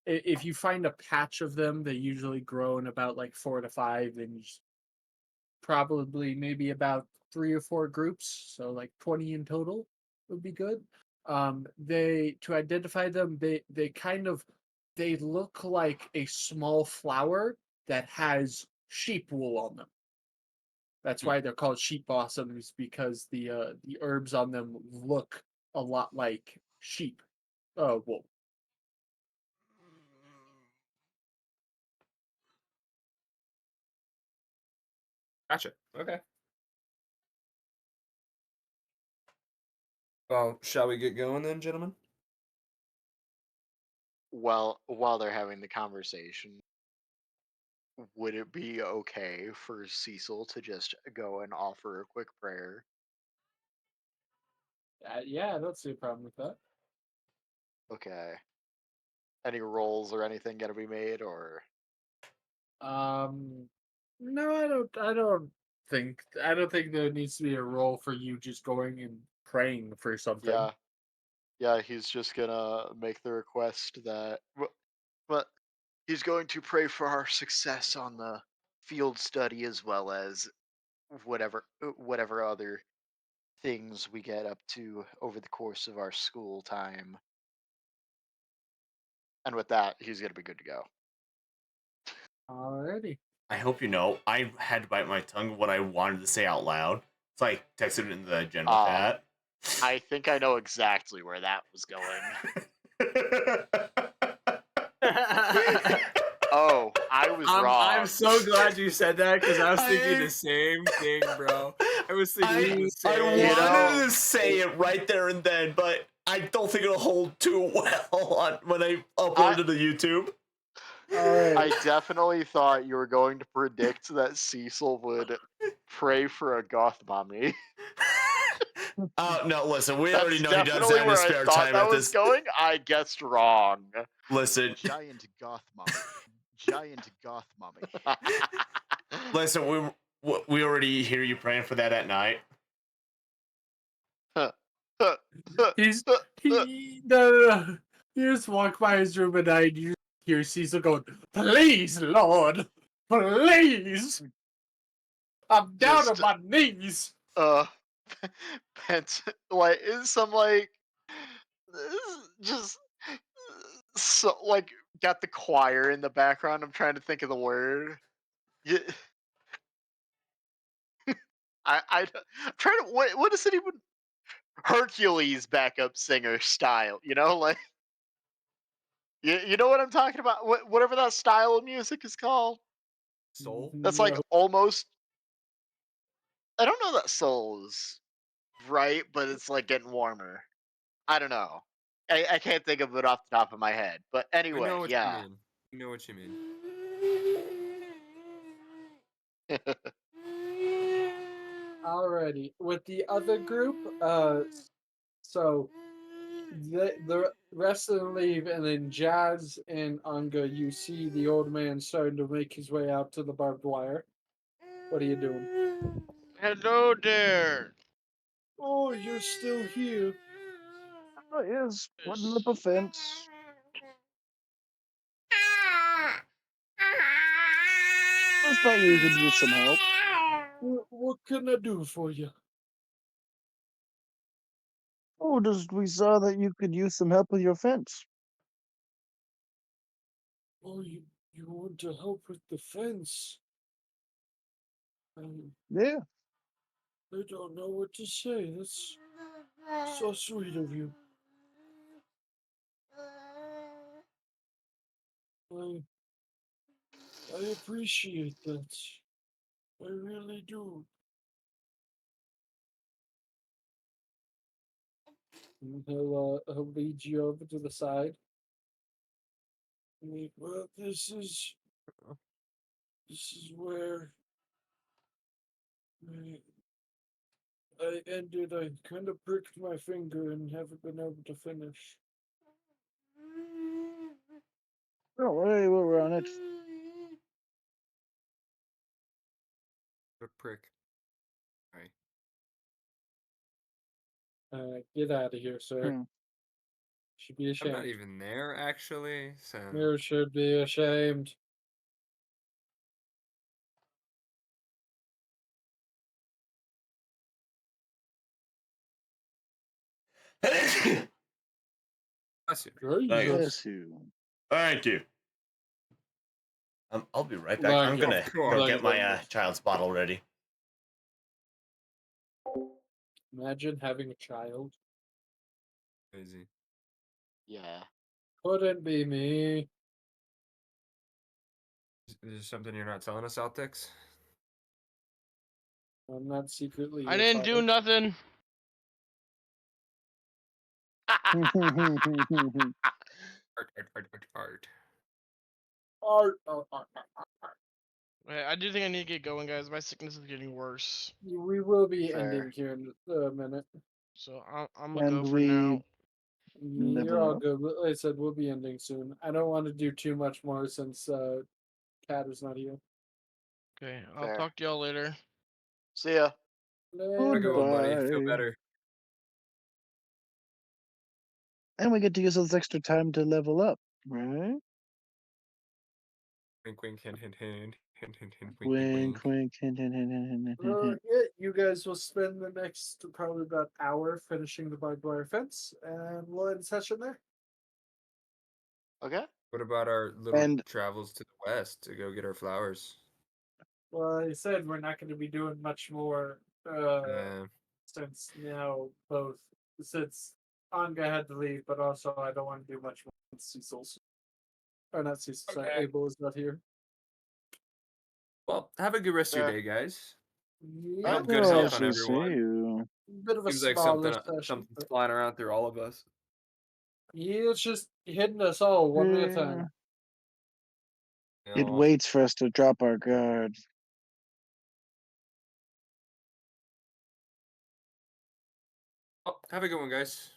If you find a patch of them, they usually grow in about like 4 to 5, and probably maybe about 3 or 4 groups, so like 20 in total would be good. They to identify them, they look like a small flower that has sheep wool on them. That's why they're called sheep blossoms, because the herbs on them look a lot like sheep wool. Gotcha. Okay. Well, shall we get going then, gentlemen? Well, while they're having the conversation, would it be okay for Cecil to just go and offer a quick prayer? Yeah, I don't see a problem with that. Okay. Any rolls or anything gonna be made, or No, I don't think there needs to be a role for you just going and praying for something. yeah, he's just gonna make the request that, but he's going to pray for our success on the field study as well as whatever other things we get up to over the course of our school time. And with that, he's gonna be good to go. Alrighty. I hope you know, I had to bite my tongue what I wanted to say out loud. So I texted it in the general chat. I think I know exactly where that was going. Oh, I was wrong. I'm so glad you said that because I was thinking the same thing, bro. I was thinking the same. I wanted to say it right there and then, but I don't think it'll hold too well when I upload it to YouTube. I definitely thought you were going to predict that Cecil would pray for a goth mommy. No, listen, we already know he does definitely that in his where I spare thought time that at was this. going. I guessed wrong. Listen, Giant goth mommy. Giant goth mommy. listen, we already hear you praying for that at night. No. You just walk by his room at night, you hear Cecil going, "Please, Lord, please, I'm down on my knees." Like some like just so like got the choir in the background. I'm trying to think of the word. Yeah. I'm trying to what is it even? Hercules backup singer style, like you know what I'm talking about? Whatever that style of music is called. Soul? That's like almost. I don't know that soul is right, but it's like getting warmer. I don't know. I can't think of it off the top of my head. But anyway, I know what yeah. you mean. I know what you mean. Alrighty, with the other group, so the rest of them leave, and then Jazz and Anga, you see the old man starting to make his way out to the barbed wire. What are you doing? Hello there. Oh, you're still here. Yes, putting up a fence. I thought you could use some help. What can I do for you? Oh, we saw that you could use some help with your fence. Oh, you want to help with the fence? Yeah. I don't know what to say. That's so sweet of you. I appreciate that. I really do. And he'll lead you over to the side. Well, this is where I ended. I kind of pricked my finger and haven't been able to finish. Don't worry, we'll run it. A prick. Right. Get out of here, sir. Hmm. Should be I'm ashamed. not even there, actually, so... You should be ashamed. Bless you. Thank you. Bless you. Thank you. I'll be right back. Thank I'm you. gonna Of go course. get my child's bottle ready. Imagine having a child. Crazy. Yeah. Couldn't be me. Is there something you're not telling us, Altix? I'm not secretly I your didn't do father. nothing. Art, art, art, art, art. Art. Wait, I do think I need to get going, guys. My sickness is getting worse. We will be Fair. ending here in a minute. So I'm gonna And go for we now. You're all level up. good. Like I said, we'll be ending soon. I don't want to do too much more since Cat is not here. Okay, I'll Fair. talk to y'all later. See ya. Have a good one, buddy. Feel Goodbye. better. And we get to use this extra time to level up, right? Wink, wink, hint, hint, hint. Hint, hint, hint, wink, wink, Wink, wink. wink, hint, hint, hint, hint, hint, hint, hint. Yeah, you guys will spend the next probably about hour finishing the barbed wire fence, and we'll end session there. Okay. What about our little And travels to the west to go get our flowers? Well, I said we're not going to be doing much more Yeah. since now since Anga had to leave, but also I don't want to do much more since Cecil's or not Cecil, sorry, Okay. Abel is not here. Well, have a good rest of your Fair. day, guys. Yeah, Hope good oh, health I on shall see everyone. you. bit of a Seems like smaller something session. something's But flying around through all of us. yeah, it's just hitting us all one at a Yeah. time. You It know, waits for us to drop our guard. well, have a good one, guys.